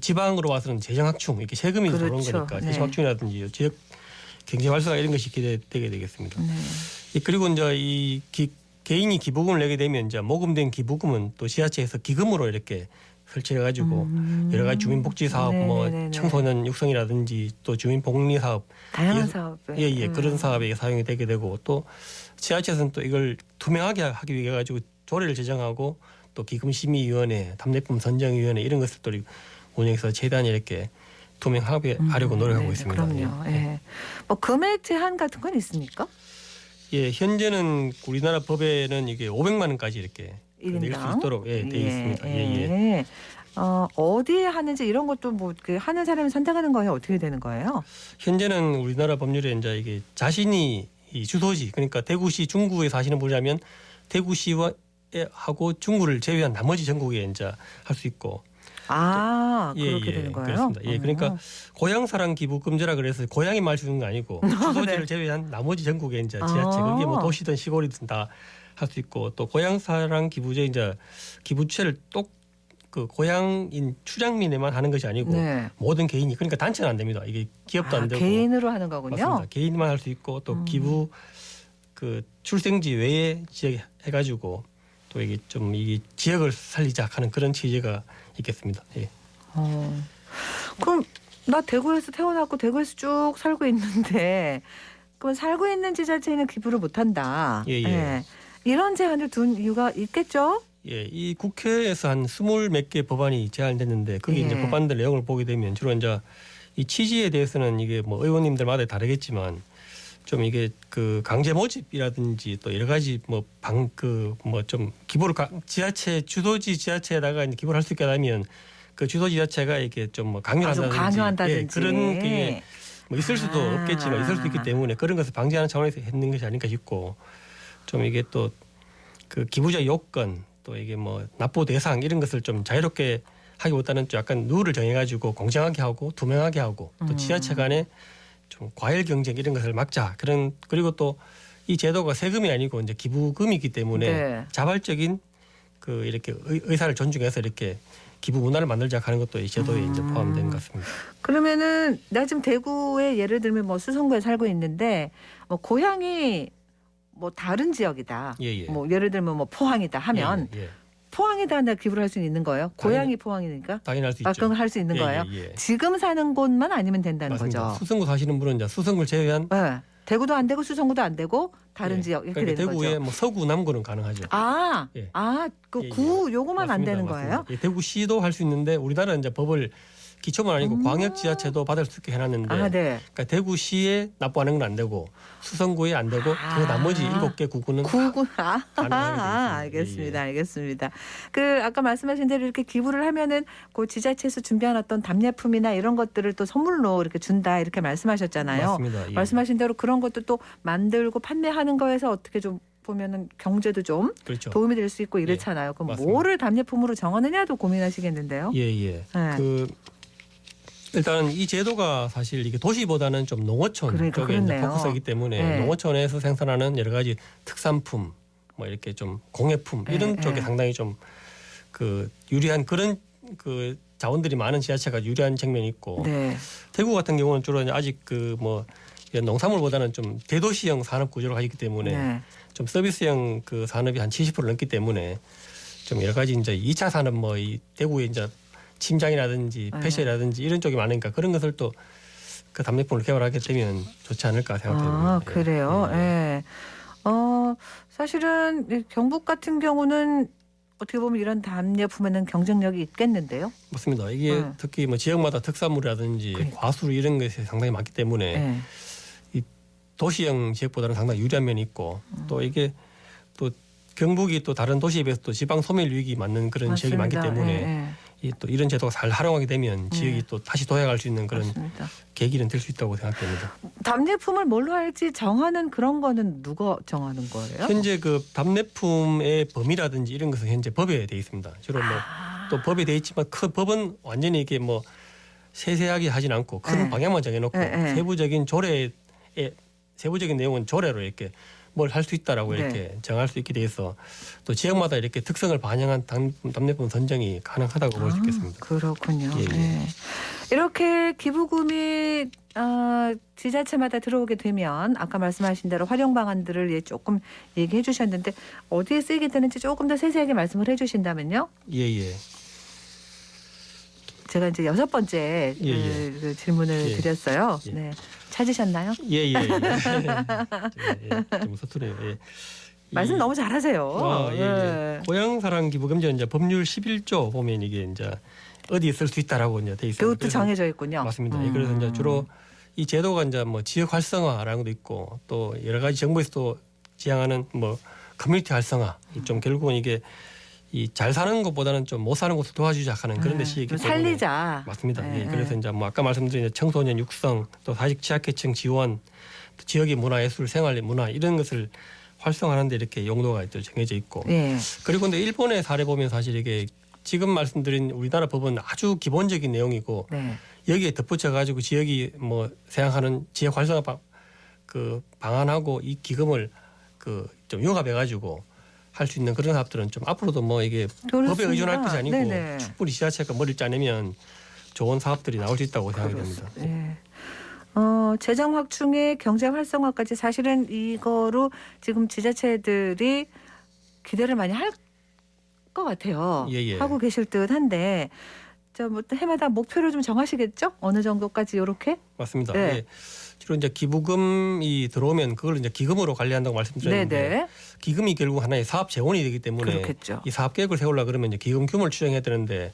지방으로 와서는 재정확충 이렇게 세금이 들어오는 거니까 재정확충이라든지 지역 경제 활성화 이런 것이 기대되게 되겠습니다. 그리고 이제 개인이 기부금을 내게 되면 이제 모금된 기부금은 또 지자체에서 기금으로 이렇게 설치해가지고 여러 가지 주민복지 사업, 뭐 청소년 육성이라든지 또 주민복리 사업, 다양한 사업, 그런 사업에 사용이 되게 되고 또 지자체에서는 또 이걸 투명하게 하기 위해 가지고 조례를 제정하고 또 기금심의위원회, 답례품 선정위원회 이런 것을 또 운영해서 최대한 이렇게 투명하게 하려고 노력하고 있습니다. 그럼요. 뭐 금액 제한 같은 건 있습니까? 예, 현재는 우리나라 법에는 이게 500만 원까지 이렇게 낼 수 있도록 되어 있습니다. 어디에 하는지 이런 것도 뭐 하는 사람이 선택하는 거예요? 어떻게 되는 거예요? 현재는 우리나라 법률에 이제 이게 자신이 이 주소지 그러니까 대구시 중구에 사시는 분이라면 대구시와 하고 중구를 제외한 나머지 전국에 이제 할 수 있고. 그렇게 되는 거예요? 그렇습니다. 그러니까 고향사랑 기부금제라 그래서 고향에 말 주는 거 아니고 주소지를 제외한 나머지 전국에 이제 지자체 그게 뭐 도시든 시골이든 다 할 수 있고 또 고향사랑 기부제 이제 기부채를 또 그 고향인 출장민에만 하는 것이 아니고 모든 개인이 그러니까 단체는 안 됩니다. 이게 기업도 안 되고 개인으로 하는 거군요. 맞습니다. 개인만 할 수 있고 또 기부 그 출생지 외에 지역 해가지고 또 이게 좀 이 지역을 살리자 하는 그런 취지가 있겠습니다. 그럼 나 대구에서 태어났고 대구에서 쭉 살고 있는데 그럼 살고 있는 지자체는 기부를 못한다. 이런 제한을 둔 이유가 있겠죠? 이 국회에서 한 20몇 개 법안이 제안됐는데 거기 이제 법안들 내용을 보게 되면 주로 이제 이 취지에 대해서는 이게 뭐 의원님들마다 다르겠지만 좀 이게 그 강제 모집이라든지 또 여러 가지 뭐 좀 기부를 지자체 주도지 지자체에다가 이제 기부를 할 수 있게 하면 그 주도지 지자체가 이렇게 좀 뭐 강요한다든지 그런 게 뭐 있을 수도 없겠지만 있을 수 있기 때문에 그런 것을 방지하는 차원에서 했는 것이 아닐까 싶고 좀 이게 또 그 기부자 요건 또 이게 뭐 납부 대상 이런 것을 좀 자유롭게 하기보다는 좀 약간 룰을 정해가지고 공정하게 하고 투명하게 하고 또 지자체 간에 좀 과열 경쟁 이런 것을 막자 그리고 또 이 제도가 세금이 아니고 이제 기부금이기 때문에 자발적인 그 이렇게 의사를 존중해서 이렇게 기부 문화를 만들자 하는 것도 이 제도에 이제 포함된 것 같습니다. 그러면은 나 지금 대구에 예를 들면 뭐 수성구에 살고 있는데 뭐 고향이 뭐 다른 지역이다. 뭐 예를 들면 뭐 포항이다 하면 포항에다 내가 기부를 할 수 있는 거예요? 고향이 포항이니까? 당연히 할 수 있죠. 그건 할 수 있는 거예요? 지금 사는 곳만 아니면 된다는 맞습니다. 거죠? 수성구 사시는 분은 이제 수성구를 제외한 대구도 안 되고 수성구도 안 되고 다른 지역 이렇게 그러니까 되는 대구에 거죠? 뭐 서구 남구는 가능하죠. 그 구 요거만 안 되는 거예요? 대구시도 할 수 있는데 우리나라는 이제 법을 기초만 아니고 광역지자체도 받을 수 있게 해놨는데 그러니까 대구시에 납부하는 건 안 되고 수성구에 안 되고 그 나머지 7개 구구는 알겠습니다. 알겠습니다. 그 아까 말씀하신 대로 이렇게 기부를 하면은 그 지자체에서 준비한 어떤 답례품이나 이런 것들을 또 선물로 이렇게 준다 이렇게 말씀하셨잖아요. 맞습니다. 말씀하신 대로 그런 것도 또 만들고 판매하는 거에서 어떻게 좀 보면은 경제도 좀 도움이 될 수 있고 이렇잖아요. 그럼 맞습니다. 뭐를 답례품으로 정하느냐도 고민하시겠는데요. 그 일단은 이 제도가 사실 이게 도시보다는 좀 농어촌 쪽에 이제 포커스이기 때문에 네. 농어촌에서 생산하는 여러 가지 특산품, 뭐 이렇게 좀 공예품 이런 쪽에 상당히 좀 그 유리한 그런 그 자원들이 많은 지자체가 유리한 측면이 있고 네. 대구 같은 경우는 주로 이제 아직 그 뭐 농산물보다는 좀 대도시형 산업 구조를 가지기 때문에 네. 좀 서비스형 그 산업이 한 70% 넘기 때문에 좀 여러 가지 이제 2차 산업 뭐 이 대구에 이제 침장이라든지 패션이라든지 이런 쪽이 많으니까 그런 것을 또 그 답례품을 개발하게 되면 좋지 않을까 생각됩니다. 아, 그래요. 예. 네. 사실은 경북 같은 경우는 어떻게 보면 이런 답례품에는 경쟁력이 있겠는데요. 맞습니다. 이게 특히 뭐 지역마다 특산물이라든지 과수 이런 것이 상당히 많기 때문에 이 도시형 지역보다는 상당히 유리한 면이 있고 또 이게 또 경북이 또 다른 도시에 비해서 또 지방 소멸 위기 맞는 그런 맞습니다. 지역이 많기 때문에 또 이런 제도가 잘 활용하게 되면 지역이 또 다시 도약할 수 있는 그런 계기는 될 수 있다고 생각됩니다. 답례품을 뭘로 할지 정하는 그런 거는 누가 정하는 거예요? 현재 그 답례품의 범위라든지 이런 것은 현재 법에 돼 있습니다. 주로 뭐 또 법에 돼 있지만 큰 법은 완전히 이게 뭐 세세하게 하진 않고 큰 방향만 정해놓고 세부적인 조례에 세부적인 내용은 조례로 이렇게 뭘 할 수 있다라고 이렇게 정할 수 있게 돼서 또 지역마다 이렇게 특성을 반영한 답례품 선정이 가능하다고 볼 수 있겠습니다. 그렇군요. 예, 예. 네. 이렇게 기부금이 지자체마다 들어오게 되면 아까 말씀하신 대로 활용 방안들을 조금 얘기해 주셨는데 어디에 쓰이게 되는지 조금 더 세세하게 말씀을 해 주신다면요. 예. 제가 이제 6번째 그 질문을 드렸어요. 네. 찾으셨나요? 예. 좀 서투네요. 예. 말씀 너무 잘하세요. 예. 고향사랑 기부금지 이제 법률 11조 보면 이게 이제 어디에 쓸 수 있다라고 이제 돼 있어요. 그것도 정해져 있군요. 맞습니다. 그래서 이제 주로 이 제도가 이제 뭐 지역 활성화라는 것도 있고 또 여러 가지 정부에서 또 지향하는 뭐 커뮤니티 활성화 좀 결국은 이게 이 잘 사는 것보다는 좀 못 사는 것을 도와주자 하는 그런 데 시기 때문에 살리자. 맞습니다. 그래서 이제 뭐 아까 말씀드린 청소년 육성 또 사직 취약계층 지원 또 지역의 문화예술 생활 문화 이런 것을 활성화하는 데 이렇게 용도가 또 정해져 있고 그리고 근데 일본의 사례 보면 사실 이게 지금 말씀드린 우리나라 법은 아주 기본적인 내용이고 여기에 덧붙여 가지고 지역이 뭐 생각하는 지역 활성화 그 방안하고 이 기금을 그 좀 융합해 가지고 할 수 있는 그런 사업들은 좀 앞으로도 뭐 이게 그렇습니다. 법에 의존할 것이 아니고 네네. 충분히 지자체가 머리를 짜내면 좋은 사업들이 나올 수 있다고 생각이 됩니다. 네. 재정 확충의 경제 활성화까지 사실은 이거로 지금 지자체들이 기대를 많이 할 것 같아요. 하고 계실 듯한데 뭐 해마다 목표를 좀 정하시겠죠? 어느 정도까지 이렇게? 맞습니다. 주로 이제 기부금이 들어오면 그걸 이제 기금으로 관리한다고 말씀드렸는데 기금이 결국 하나의 사업 재원이 되기 때문에 그렇겠죠. 이 사업 계획을 세우려 그러면 이제 기금 규모를 추정해야 되는데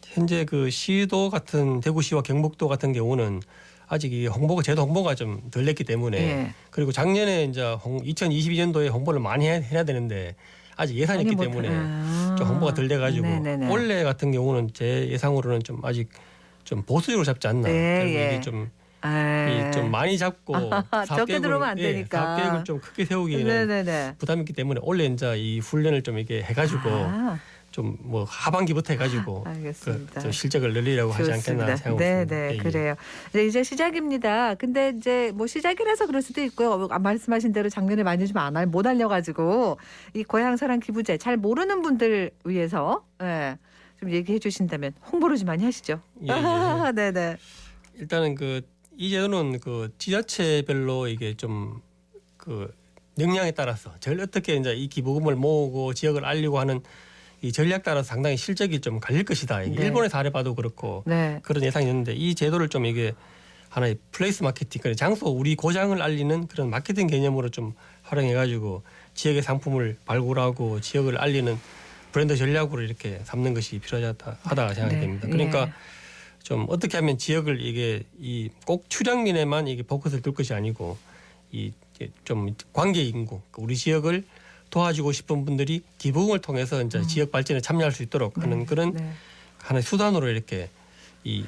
현재 그 시도 같은 대구시와 경북도 같은 경우는 아직 이 제도 홍보가 좀 덜 됐기 때문에 그리고 작년에 이제 2022년도에 홍보를 많이 해야 되는데 아직 예산이 있기 때문에 좀 홍보가 덜 돼가지고 올해 같은 경우는 제 예상으로는 좀 아직 좀 보수적으로 잡지 않나. 이게 좀 많이 잡고 적게 들어오면 안 되니까 사업 계획을 좀 크게 세우기에는 부담이 있기 때문에 올해 이제 이 훈련을 좀 이렇게 해가지고 좀 뭐 하반기부터 해가지고 좀 실적을 늘리려고 하지 않겠나 생각합니다. 네, 그래요. 이제 시작입니다. 근데 이제 뭐 시작이라서 그럴 수도 있고요. 말씀하신 대로 작년에 많이 좀 못 알려가지고 이 고향사랑 기부제 잘 모르는 분들 위해서 좀 얘기해 주신다면 홍보를 좀 많이 하시죠. 네네. 일단은 이 제도는 그 지자체별로 이게 좀 그 역량에 따라서 제일 어떻게 이제 이 기부금을 모으고 지역을 알리고 하는 이 전략 따라서 상당히 실적이 좀 갈릴 것이다. 일본의 사례 봐도 그렇고 그런 예상이 있는데 이 제도를 좀 이게 하나의 플레이스 마케팅, 그러니까 장소 우리 고장을 알리는 그런 마케팅 개념으로 좀 활용해가지고 지역의 상품을 발굴하고 지역을 알리는 브랜드 전략으로 이렇게 삼는 것이 필요하다 생각이 됩니다. 그러니까 좀 어떻게 하면 지역을 이게 꼭 출향민에만 이게 포커스를 둘 것이 아니고 이 좀 관계 인구, 우리 지역을 도와주고 싶은 분들이 기부금을 통해서 이제 지역 발전에 참여할 수 있도록 하는 그런 하나의 수단으로 이렇게 이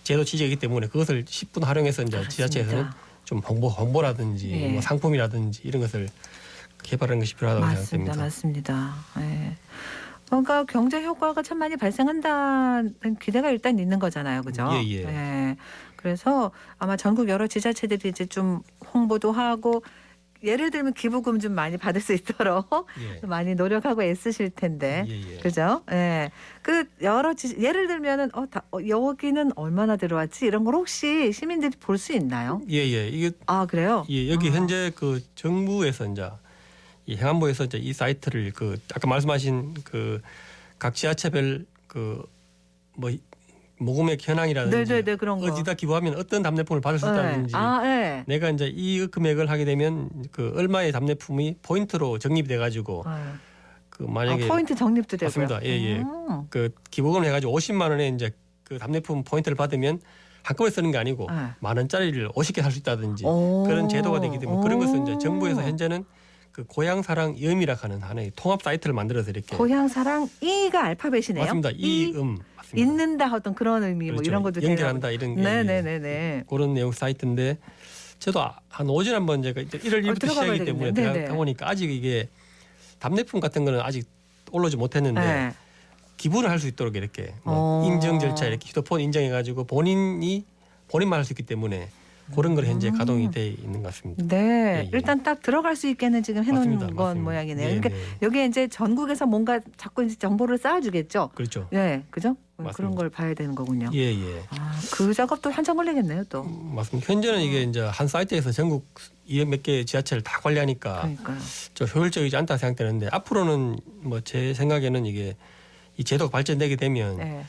제도 취지이기 때문에 그것을 10분 활용해서 이제 지자체에서는 좀 홍보라든지 뭐 상품이라든지 이런 것을 개발하는 것이 필요하다고 생각됩니다. 맞습니다. 그러니까 경제 효과가 참 많이 발생한다는 기대가 일단 있는 거잖아요, 그죠? 예. 네. 그래서 아마 전국 여러 지자체들이 이제 좀 홍보도 하고 예를 들면 기부금 좀 많이 받을 수 있도록 많이 노력하고 애쓰실 텐데, 그죠? 예. 그 여러 예를 들면은 여기는 얼마나 들어왔지 이런 걸 혹시 시민들이 볼 수 있나요? 이게 그래요? 여기 현재 그 정부에서 이제 이 행안부에서 이제 이 사이트를 그 아까 말씀하신 그 각 지자체별 그 뭐 모금액 현황이라든지 네네, 그런 거. 어디다 기부하면 어떤 답례품을 받을 수 있다든지 내가 이제 이 금액을 하게 되면 그 얼마의 답례품이 포인트로 적립이 돼가지고 그 만약에 포인트 적립도 되고요. 맞습니다. 그 기부금을 해가지고 50만 원에 이제 그 답례품 포인트를 받으면 한꺼번에 쓰는 게 아니고 10,000원짜리를 50개 살 수 있다든지 그런 제도가 되기 때문에 그런 것을 이제 정부에서 현재는 그 고향사랑 이음이라 하는 하나의 통합 사이트를 만들어서 이렇게 고향사랑 이가 알파벳이네요. 맞습니다. 이음 있는다 어떤 그런 의미 그렇죠. 뭐 이런 것도 연결한다 이런 네네네 그런 내용 사이트인데 저도 한 오전 한번 제가 1월 1일부터 시작이기 때문에 들어가 보니까 아직 이게 답례품 같은 거는 아직 올라오지 못했는데 기부를 할 수 있도록 이렇게 뭐 인증 절차 이렇게 휴대폰 인증해가지고 본인만 할 수 있기 때문에 그런 걸 현재 가동이 돼 있는 것 같습니다. 네, 일단 딱 들어갈 수 있게는 지금 해놓은 맞습니다. 모양이네요. 그러니까 여기에 이제 전국에서 뭔가 자꾸 이제 정보를 쌓아주겠죠. 그렇죠. 네, 그죠? 맞습니다. 그런 걸 봐야 되는 거군요. 예. 그 작업도 한참 걸리겠네요, 또. 맞습니다. 현재는 이게 이제 한 사이트에서 전국 200몇 개 지자체를 다 관리하니까 좀 효율적이지 않다 생각되는데 앞으로는 뭐 제 생각에는 이게 이 제도가 발전되게 되면.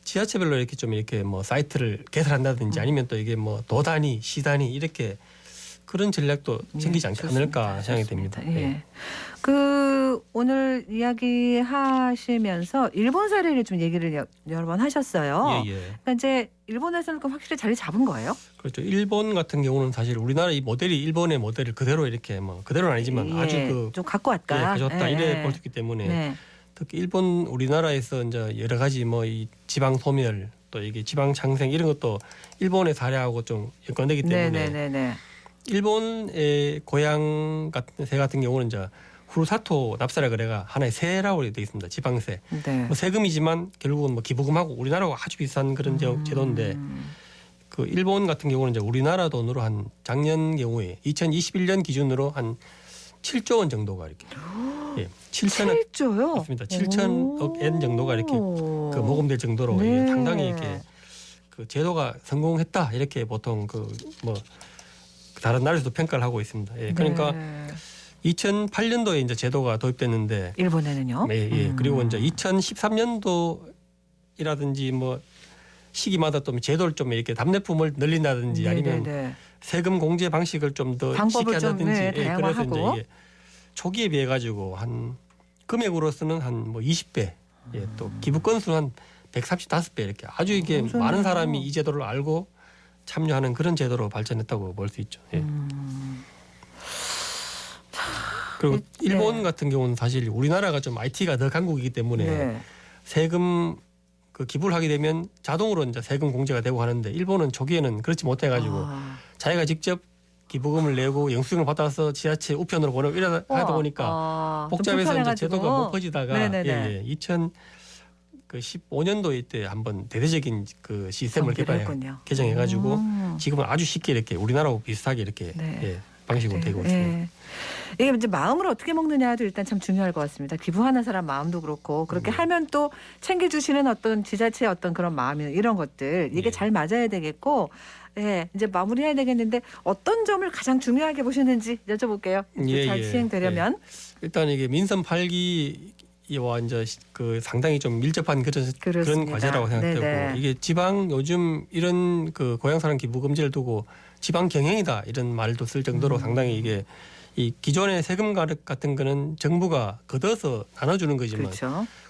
지자체별로 이렇게 좀 이렇게 뭐 사이트를 개설한다든지 아니면 또 이게 뭐 도 단위, 시 단위 이렇게 그런 전략도 생기지 않을까 생각이 됩니다. 그 오늘 이야기하시면서 일본 사례를 좀 얘기를 여러 번 하셨어요. 그러니까 이제 일본에서는 확실히 자리 잡은 거예요? 그렇죠. 일본 같은 경우는 사실 우리나라 이 모델이 일본의 모델을 그대로 이렇게 뭐 그대로는 아니지만 아주 좀 갖고 왔다. 가져왔다 이래 볼 수 있기 때문에. 특히 일본 우리나라에서 이제 여러 가지 뭐 이 지방 소멸 또 이게 지방 창생 이런 것도 일본의 사례하고 좀 연관되기 때문에 일본의 고향 같은 새 같은 경우는 이제 후루사토 납세라 그래가 하나의 세라고 되어 있습니다. 지방세. 뭐 세금이지만 결국은 뭐 기부금하고 우리나라하고 아주 비슷한 그런 제도인데 그 일본 같은 경우는 이제 우리나라 돈으로 한 작년 경우에 2021년 기준으로 한 7조 원 정도가 이렇게 7조요? 맞습니다. 7천억 엔 정도가 이렇게 그 모금될 정도로 상당히 이렇게 그 제도가 성공했다 이렇게 보통 그 뭐 다른 나라에서도 평가를 하고 있습니다. 그러니까 2008년도에 이제 제도가 도입됐는데 일본에는요? 그리고 이제 2013년도이라든지 뭐 시기마다 또 제도를 좀 이렇게 답례품을 늘린다든지 아니면 세금 공제 방식을 좀 더 쉽게 한다든지 그래서 이제 이게 초기에 비해 가지고 한 금액으로서는 한 뭐 20배 또 기부 건수는 한 135배 이렇게 아주 이게 많은 사람이 이 제도를 알고 참여하는 그런 제도로 발전했다고 볼 수 있죠. 그리고 일본 같은 경우는 사실 우리나라가 좀 IT가 더 강국이기 때문에 세금 그 기부를 하게 되면 자동으로 이제 세금 공제가 되고 하는데 일본은 초기에는 그렇지 못해가지고 자기가 직접 기부금을 내고 영수증을 받아서 지자체 우편으로 보내고 이러다 보니까 복잡해서 이제 제도가 못 퍼지다가 2015년도에 때 한번 대대적인 그 시스템을 개정해가지고 지금은 아주 쉽게 이렇게 우리나라하고 비슷하게 이렇게 방식으로 되고 있습니다. 이게 이제 마음을 어떻게 먹느냐도 일단 참 중요할 것 같습니다. 기부하는 사람 마음도 그렇고 그렇게 하면 또 챙겨주시는 어떤 지자체의 어떤 그런 마음 이런 것들 이게 잘 맞아야 되겠고 이제 마무리해야 되겠는데 어떤 점을 가장 중요하게 보시는지 여쭤볼게요. 잘 시행되려면 일단 이게 민선 8기와 이제 그 상당히 좀 밀접한 그런 과제라고 생각되고 이게 지방 요즘 이런 그 고향사랑 기부금지를 두고 지방 경영이다 이런 말도 쓸 정도로 상당히 이게 이 기존의 세금 가륵 같은 거는 정부가 걷어서 나눠주는 거지만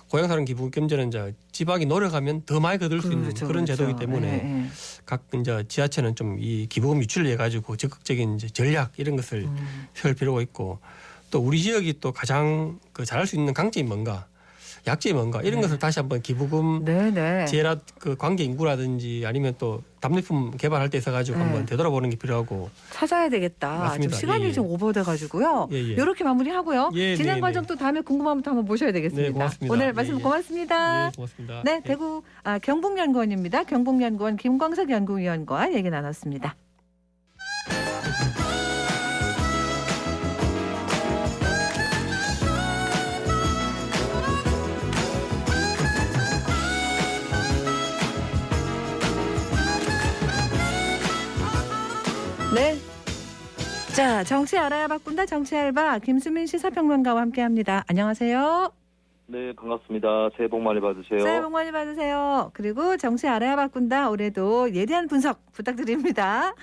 고향사랑 기부금지는 이제 지방이 노력하면 더 많이 거둘 수 있는 그런 제도이기 때문에 각 이제 지자체는 좀 이 기부금 유치를 해가지고 적극적인 이제 전략 이런 것을 세울 필요가 있고 또 우리 지역이 또 가장 그 잘할 수 있는 강점이 뭔가 약점이 뭔가 이런 것을 다시 한번 기부금 재라 그 관계 인구라든지 아니면 또 답례품 개발할 때 있어가지고 한번 되돌아보는 게 필요하고 찾아야 되겠다. 맞습니다. 지금 시간이 좀 오버돼가지고요. 이렇게 마무리하고요. 진행 과정 또 다음에 궁금하면 또 한번 모셔야 되겠습니다. 네, 고맙습니다. 오늘 말씀 고맙습니다. 예, 고맙습니다. 네, 대구 경북연구원입니다. 경북연구원 김광석 연구위원과 얘기 나눴습니다. 네. 자, 정치 알아야 바꾼다. 정치 알바 김수민 시사평론가와 함께합니다. 안녕하세요. 네, 반갑습니다. 새해 복 많이 받으세요. 새해 복 많이 받으세요. 그리고 정치 알아야 바꾼다. 올해도 예리한 분석 부탁드립니다.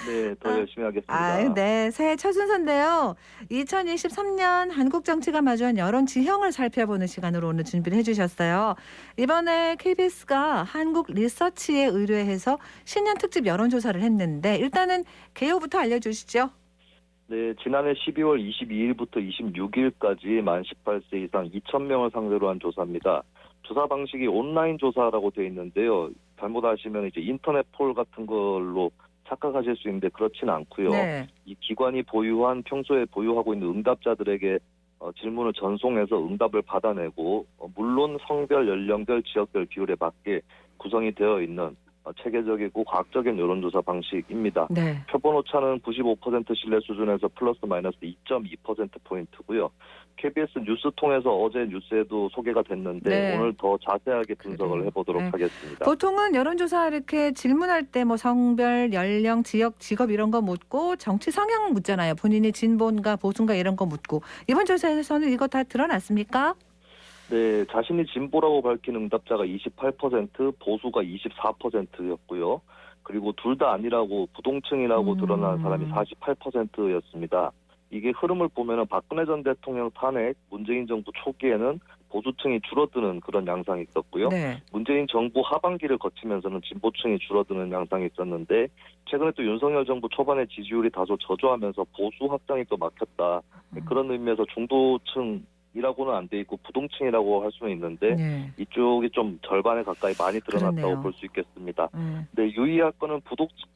네, 더 열심히 하겠습니다. 네, 새해 첫 순서인데요. 2023년 한국 정치가 마주한 여론 지형을 살펴보는 시간으로 오늘 준비를 해주셨어요. 이번에 KBS가 한국 리서치에 의뢰해서 신년 특집 여론조사를 했는데 일단은 개요부터 알려주시죠. 네, 지난해 12월 22일부터 26일까지 만 18세 이상 2,000명을 상대로 한 조사입니다. 조사 방식이 온라인 조사라고 되어 있는데요. 잘못 아시면 이제 인터넷 폴 같은 걸로 착각하실 수 있는데 그렇지는 않고요. 네. 이 기관이 평소에 보유하고 있는 응답자들에게 질문을 전송해서 응답을 받아내고 물론 성별, 연령별, 지역별 비율에 맞게 구성이 되어 있는 체계적이고 과학적인 여론조사 방식입니다. 네. 표본 오차는 95% 신뢰 수준에서 플러스 마이너스 2.2%포인트고요. KBS 뉴스 통해서 어제 뉴스에도 소개가 됐는데 오늘 더 자세하게 분석을 해보도록 하겠습니다. 보통은 여론조사 이렇게 질문할 때 뭐 성별, 연령, 지역, 직업 이런 거 묻고 정치 성향 묻잖아요. 본인이 진보인가 보수인가 이런 거 묻고. 이번 조사에서는 이거 다 드러났습니까? 네, 자신이 진보라고 밝힌 응답자가 28%, 보수가 24%였고요. 그리고 둘 다 아니라고 부동층이라고 드러난 사람이 48%였습니다. 이게 흐름을 보면은 박근혜 전 대통령 탄핵, 문재인 정부 초기에는 보수층이 줄어드는 그런 양상이 있었고요. 네. 문재인 정부 하반기를 거치면서는 진보층이 줄어드는 양상이 있었는데 최근에 또 윤석열 정부 초반에 지지율이 다소 저조하면서 보수 확장이 또 막혔다. 그런 의미에서 중도층이라고는 안 돼 있고 부동층이라고 할 수는 있는데 이쪽이 좀 절반에 가까이 많이 드러났다고 볼 수 있겠습니다. 근데 유의할 거는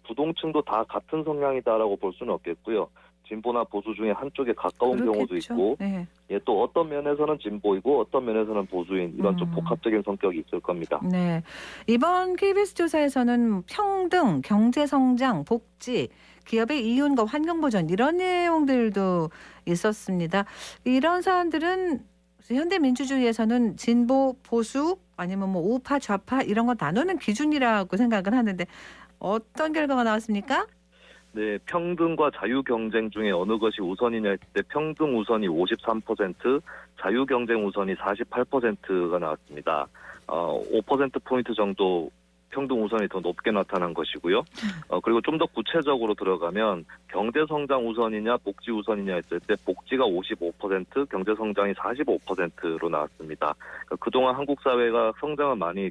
부동층도 다 같은 성향이다라고 볼 수는 없겠고요. 진보나 보수 중에 한쪽에 가까운 경우도 있고 또 어떤 면에서는 진보이고 어떤 면에서는 보수인 이런 좀 복합적인 성격이 있을 겁니다. 네, 이번 KBS 조사에서는 평등, 경제성장, 복지, 기업의 이윤과 환경보전 이런 내용들도 있었습니다. 이런 사안들은 현대민주주의에서는 진보, 보수 아니면 뭐 우파, 좌파 이런 거 나누는 기준이라고 생각을 하는데 어떤 결과가 나왔습니까? 네, 평등과 자유 경쟁 중에 어느 것이 우선이냐 했을 때 평등 우선이 53%, 자유 경쟁 우선이 48%가 나왔습니다. 5%포인트 정도 평등 우선이 더 높게 나타난 것이고요. 그리고 좀 더 구체적으로 들어가면 경제 성장 우선이냐 복지 우선이냐 했을 때 복지가 55%, 경제 성장이 45%로 나왔습니다. 그러니까 그동안 한국 사회가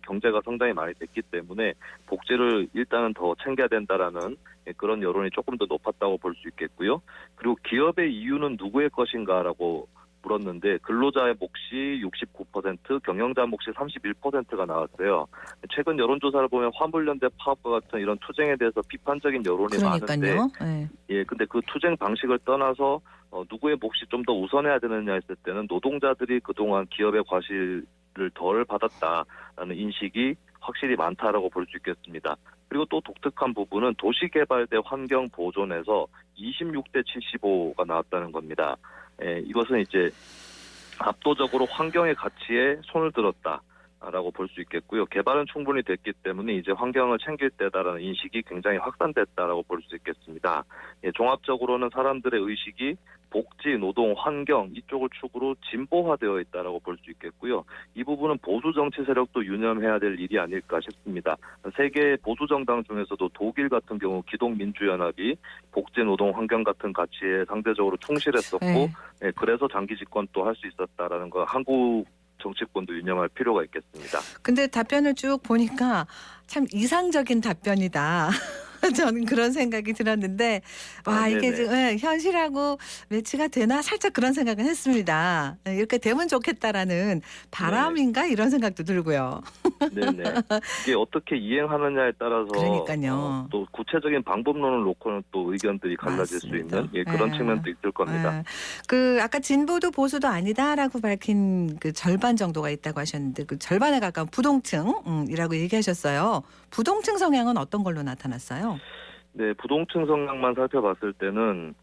경제가 성장이 많이 됐기 때문에 복지를 일단은 더 챙겨야 된다라는 그런 여론이 조금 더 높았다고 볼 수 있겠고요. 그리고 기업의 이유는 누구의 것인가라고 물었는데 근로자의 몫이 69%, 경영자 몫이 31%가 나왔어요. 최근 여론조사를 보면 화물연대 파업과 같은 이런 투쟁에 대해서 비판적인 여론이 많은데, 근데 그 투쟁 방식을 떠나서 누구의 몫이 좀 더 우선해야 되느냐 했을 때는 노동자들이 그동안 기업의 과실을 덜 받았다라는 인식이 확실히 많다라고 볼 수 있겠습니다. 그리고 또 독특한 부분은 도시개발 대 환경 보존에서 26대 75가 나왔다는 겁니다. 이것은 이제 압도적으로 환경의 가치에 손을 들었다라고 볼 수 있겠고요. 개발은 충분히 됐기 때문에 이제 환경을 챙길 때다라는 인식이 굉장히 확산됐다라고 볼 수 있겠습니다. 종합적으로는 사람들의 의식이 복지, 노동, 환경 이쪽을 축으로 진보화되어 있다라고 볼 수 있겠고요. 이 부분은 보수 정치 세력도 유념해야 될 일이 아닐까 싶습니다. 세계 보수 정당 중에서도 독일 같은 경우 기독민주연합이 복지, 노동, 환경 같은 가치에 상대적으로 충실했었고, 그래서 장기 집권도 할 수 있었다라는 거 한국 정치권도 유념할 필요가 있겠습니다. 근데 답변을 쭉 보니까 참 이상적인 답변이다. 저는 그런 생각이 들었는데 와 이게 지금 현실하고 매치가 되나 살짝 그런 생각은 했습니다. 이렇게 되면 좋겠다라는 바람인가 이런 생각도 들고요. 네네. 이게 어떻게 이행하느냐에 따라서 그러니까요. 또 구체적인 방법론을 놓고는 또 의견들이 갈라질 맞습니다. 수 있는 그런 측면도 있을 겁니다. 그 아까 진보도 보수도 아니다라고 밝힌 그 절반 정도가 있다고 하셨는데 그 절반에 가까운 부동층이라고 얘기하셨어요. 부동층 성향은 어떤 걸로 나타났어요? 네, 부동층 성향만 살펴봤을 때는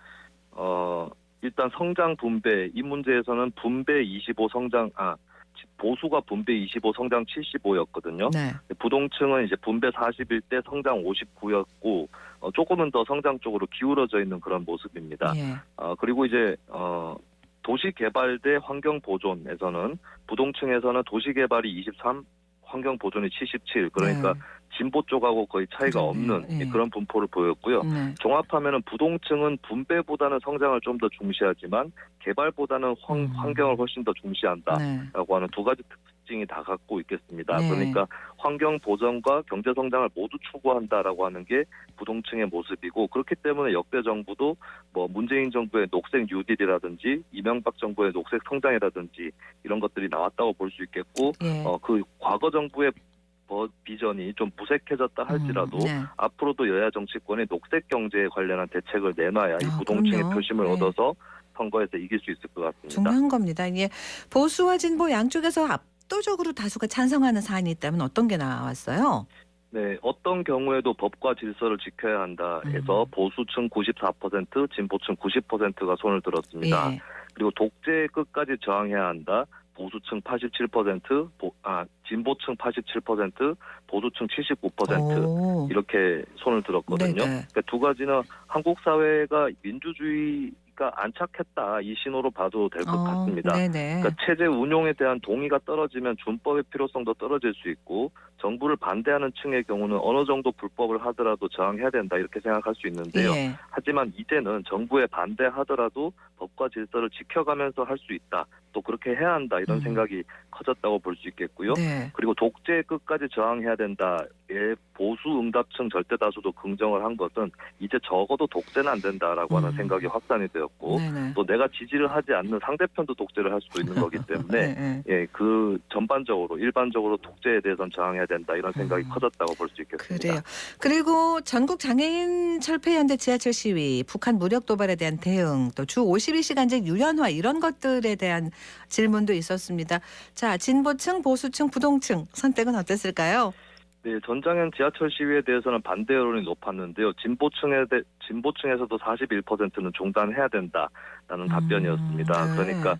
일단 성장 분배 이 문제에서는 분배 25 성장 보수가 분배 25 성장 75였거든요. 네. 부동층은 이제 분배 41대 성장 59였고 조금은 더 성장 쪽으로 기울어져 있는 그런 모습입니다. 예. 그리고 이제 도시개발 대 환경보존에서는 부동층에서는 도시개발이 23, 환경보존이 77 그러니까 진보 쪽하고 거의 차이가 없는 그런 분포를 보였고요. 종합하면은 부동층은 분배보다는 성장을 좀 더 중시하지만 개발보다는 환경을 훨씬 더 중시한다라고 하는 두 가지 특징이 다 갖고 있겠습니다. 그러니까 환경 보전과 경제 성장을 모두 추구한다라고 하는 게 부동층의 모습이고 그렇기 때문에 역대 정부도 뭐 문재인 정부의 녹색 뉴딜이라든지 이명박 정부의 녹색 성장이라든지 이런 것들이 나왔다고 볼 수 있겠고 그 과거 정부의 비전이 좀 무색해졌다 할지라도 앞으로도 여야 정치권이 녹색 경제에 관련한 대책을 내놔야 이 부동층의 표심을 얻어서 선거에서 이길 수 있을 것 같습니다. 중요한 겁니다. 이게 보수와 진보 양쪽에서 압도적으로 다수가 찬성하는 사안이 있다면 어떤 게 나왔어요? 네, 어떤 경우에도 법과 질서를 지켜야 한다 해서 보수층 94%, 진보층 90%가 손을 들었습니다. 그리고 독재의 끝까지 저항해야 한다. 보수층 87%, 진보층 87%, 보수층 79% 이렇게 손을 들었거든요. 그러니까 두 가지는 한국 사회가 민주주의가 안착했다 이 신호로 봐도 될 것 같습니다. 그러니까 체제 운용에 대한 동의가 떨어지면 준법의 필요성도 떨어질 수 있고 정부를 반대하는 층의 경우는 어느 정도 불법을 하더라도 저항해야 된다 이렇게 생각할 수 있는데요. 하지만 이제는 정부에 반대하더라도 법과 질서를 지켜가면서 할 수 있다. 또 그렇게 해야 한다 이런 생각이 커졌다고 볼 수 있겠고요. 그리고 독재의 끝까지 저항해야 된다의 보수 응답층 절대 다수도 긍정을 한 것은 이제 적어도 독재는 안 된다라고 하는 생각이 확산이 되었고 또 내가 지지를 하지 않는 상대편도 독재를 할 수도 있는 거기 때문에 그 전반적으로 일반적으로 독재에 대해서는 저항해야 된다 이런 생각이 커졌다고 볼 수 있겠습니다. 그래요. 그리고 전국 장애인 철폐연대 지하철 시위, 북한 무력 도발에 대한 대응, 또 주 52시간제 유연화 이런 것들에 대한 질문도 있었습니다. 자, 진보층, 보수층, 부동층 선택은 어땠을까요? 네, 전장현 지하철 시위에 대해서는 반대 여론이 높았는데요. 진보층에서도 41%는 중단해야 된다라는 답변이었습니다. 그러니까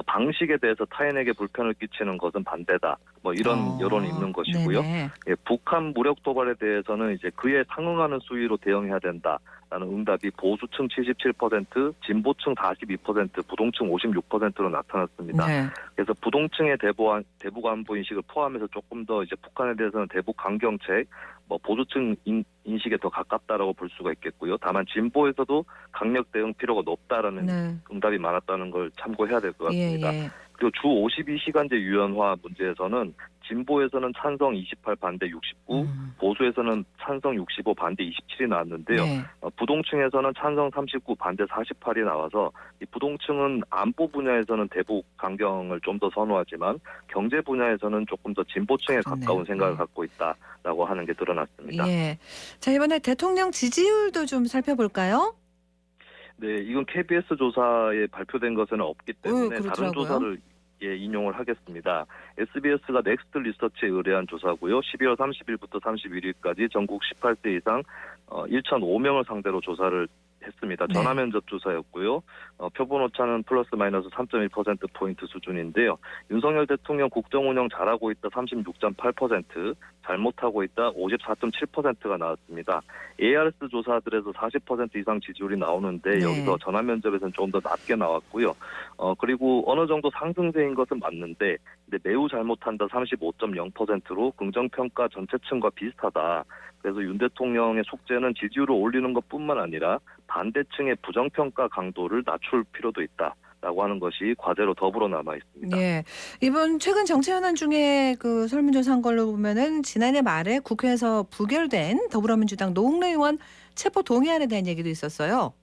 방식에 대해서 타인에게 불편을 끼치는 것은 반대다. 뭐 이런 여론이 있는 것이고요. 북한 무력 도발에 대해서는 이제 그에 상응하는 수위로 대응해야 된다라는 응답이 보수층 77%, 진보층 42%, 부동층 56%로 나타났습니다. 그래서 부동층의 대북 안보 인식을 포함해서 조금 더 이제 북한에 대해서는 대북 강경책, 뭐 보수층 인식에 더 가깝다라고 볼 수가 있겠고요. 다만 진보에서도 강력 대응 필요가 높다라는 응답이 많았다는 걸 참고해야 될 것 같습니다. 그리고 주 52시간제 유연화 문제에서는 진보에서는 찬성 28 반대 69, 보수에서는 찬성 65 반대 27이 나왔는데요. 부동층에서는 찬성 39 반대 48이 나와서 이 부동층은 안보 분야에서는 대북 강경을 좀 더 선호하지만 경제 분야에서는 조금 더 진보층에 가까운 생각을 갖고 있다라고 하는 게 드러났습니다. 자, 이번에 대통령 지지율도 좀 살펴볼까요? 네, 이건 KBS 조사에 발표된 것은 없기 때문에 다른 조사를 인용을 하겠습니다. SBS가 넥스트 리서치에 의뢰한 조사고요. 12월 30일부터 31일까지 전국 18세 이상 1,005명을 상대로 조사를 했습니다. 전화 면접 조사였고요. 표본 오차는 플러스 마이너스 3.1%포인트 수준인데요. 윤석열 대통령 국정 운영 잘하고 있다 36.8%, 잘못하고 있다 54.7%가 나왔습니다. ARS 조사들에서 40% 이상 지지율이 나오는데 여기서 전화 면접에서는 조금 더 낮게 나왔고요. 그리고 어느 정도 상승세인 것은 맞는데 매우 잘못한다 35.0%로 긍정평가 전체층과 비슷하다. 그래서 윤 대통령의 숙제는 지지율을 올리는 것뿐만 아니라 반대층의 부정평가 강도를 낮출 필요도 있다. 라고 하는 것이 과제로 더불어 남아 있습니다. 예. 이번 최근 정치 현안 중에 그 설문조사한 걸로 보면은 지난해 말에 국회에서 부결된 더불어민주당 노웅래 의원 체포 동의안에 대한 얘기도 있었어요.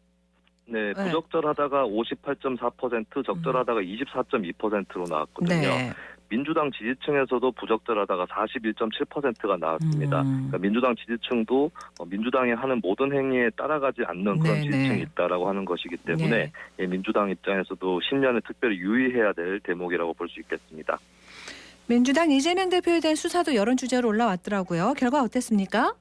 네, 부적절하다가 58.4%, 적절하다가 24.2%로 나왔거든요. 네. 민주당 지지층에서도 부적절하다가 41.7%가 나왔습니다. 그러니까 민주당 지지층도 민주당이 하는 모든 행위에 따라가지 않는 그런 지지층이 있다라고 하는 것이기 때문에 민주당 입장에서도 10년에 특별히 유의해야 될 대목이라고 볼 수 있겠습니다. 민주당 이재명 대표에 대한 수사도 여론 주제로 올라왔더라고요. 결과 어땠습니까?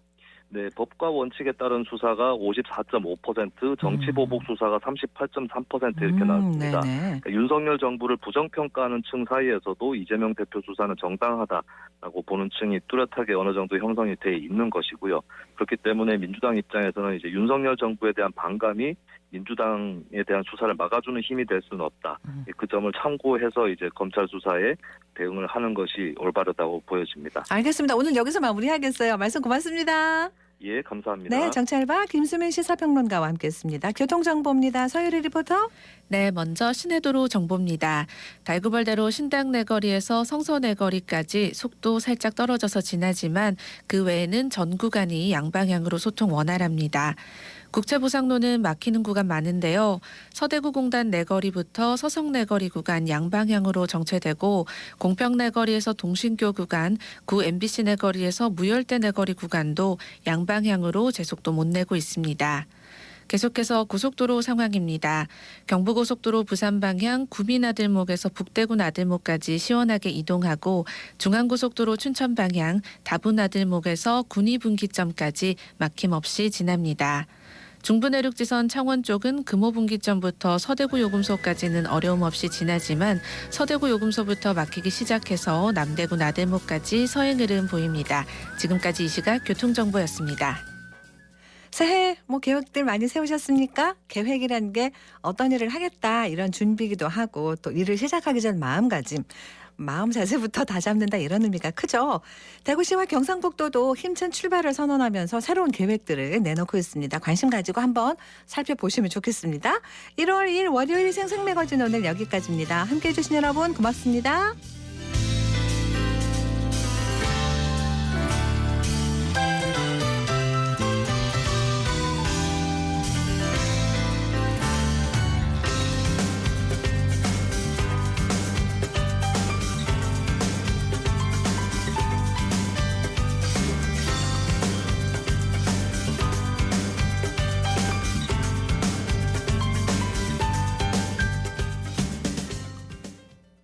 네, 법과 원칙에 따른 수사가 54.5%, 정치보복 수사가 38.3% 이렇게 나왔습니다. 그러니까 윤석열 정부를 부정평가하는 층 사이에서도 이재명 대표 수사는 정당하다라고 보는 층이 뚜렷하게 어느 정도 형성이 돼 있는 것이고요. 그렇기 때문에 민주당 입장에서는 이제 윤석열 정부에 대한 반감이 민주당에 대한 수사를 막아주는 힘이 될 수는 없다. 그 점을 참고해서 이제 검찰 수사에 대응을 하는 것이 올바르다고 보여집니다. 알겠습니다. 오늘 여기서 마무리하겠어요. 말씀 고맙습니다. 예, 감사합니다. 네, 정찰바 김수민 시사평론가와 함께했습니다. 교통정보입니다. 서유리 리포터. 네, 먼저 시내도로 정보입니다. 달구벌대로 신당내거리에서 성서내거리까지 속도 살짝 떨어져서 지나지만 그 외에는 전 구간이 양방향으로 소통 원활합니다. 국채보상로는 막히는 구간 많은데요. 서대구 공단 내거리부터 서성내거리 구간 양방향으로 정체되고 공평내거리에서 동신교 구간, 구 MBC 내거리에서 무열대 내거리 구간도 양방향으로 제속도 못 내고 있습니다. 계속해서 고속도로 상황입니다. 경부고속도로 부산 방향 구미나들목에서 북대구 나들목까지 시원하게 이동하고 중앙고속도로 춘천 방향 다부나들목에서 군위분기점까지 막힘없이 지납니다. 중부내륙지선 창원 쪽은 금호분기점부터 서대구 요금소까지는 어려움 없이 지나지만 서대구 요금소부터 막히기 시작해서 남대구 나들목까지 서행 흐름 보입니다. 지금까지 이 시각 교통정보였습니다. 새해 계획들 많이 세우셨습니까? 계획이란 게 어떤 일을 하겠다 이런 준비기도 하고 또 일을 시작하기 전 마음가짐. 마음 자세부터 다 잡는다 이런 의미가 크죠. 대구시와 경상북도도 힘찬 출발을 선언하면서 새로운 계획들을 내놓고 있습니다. 관심 가지고 한번 살펴보시면 좋겠습니다. 1월 1일 월요일 생생매거진 오늘 여기까지입니다. 함께해 주신 여러분 고맙습니다.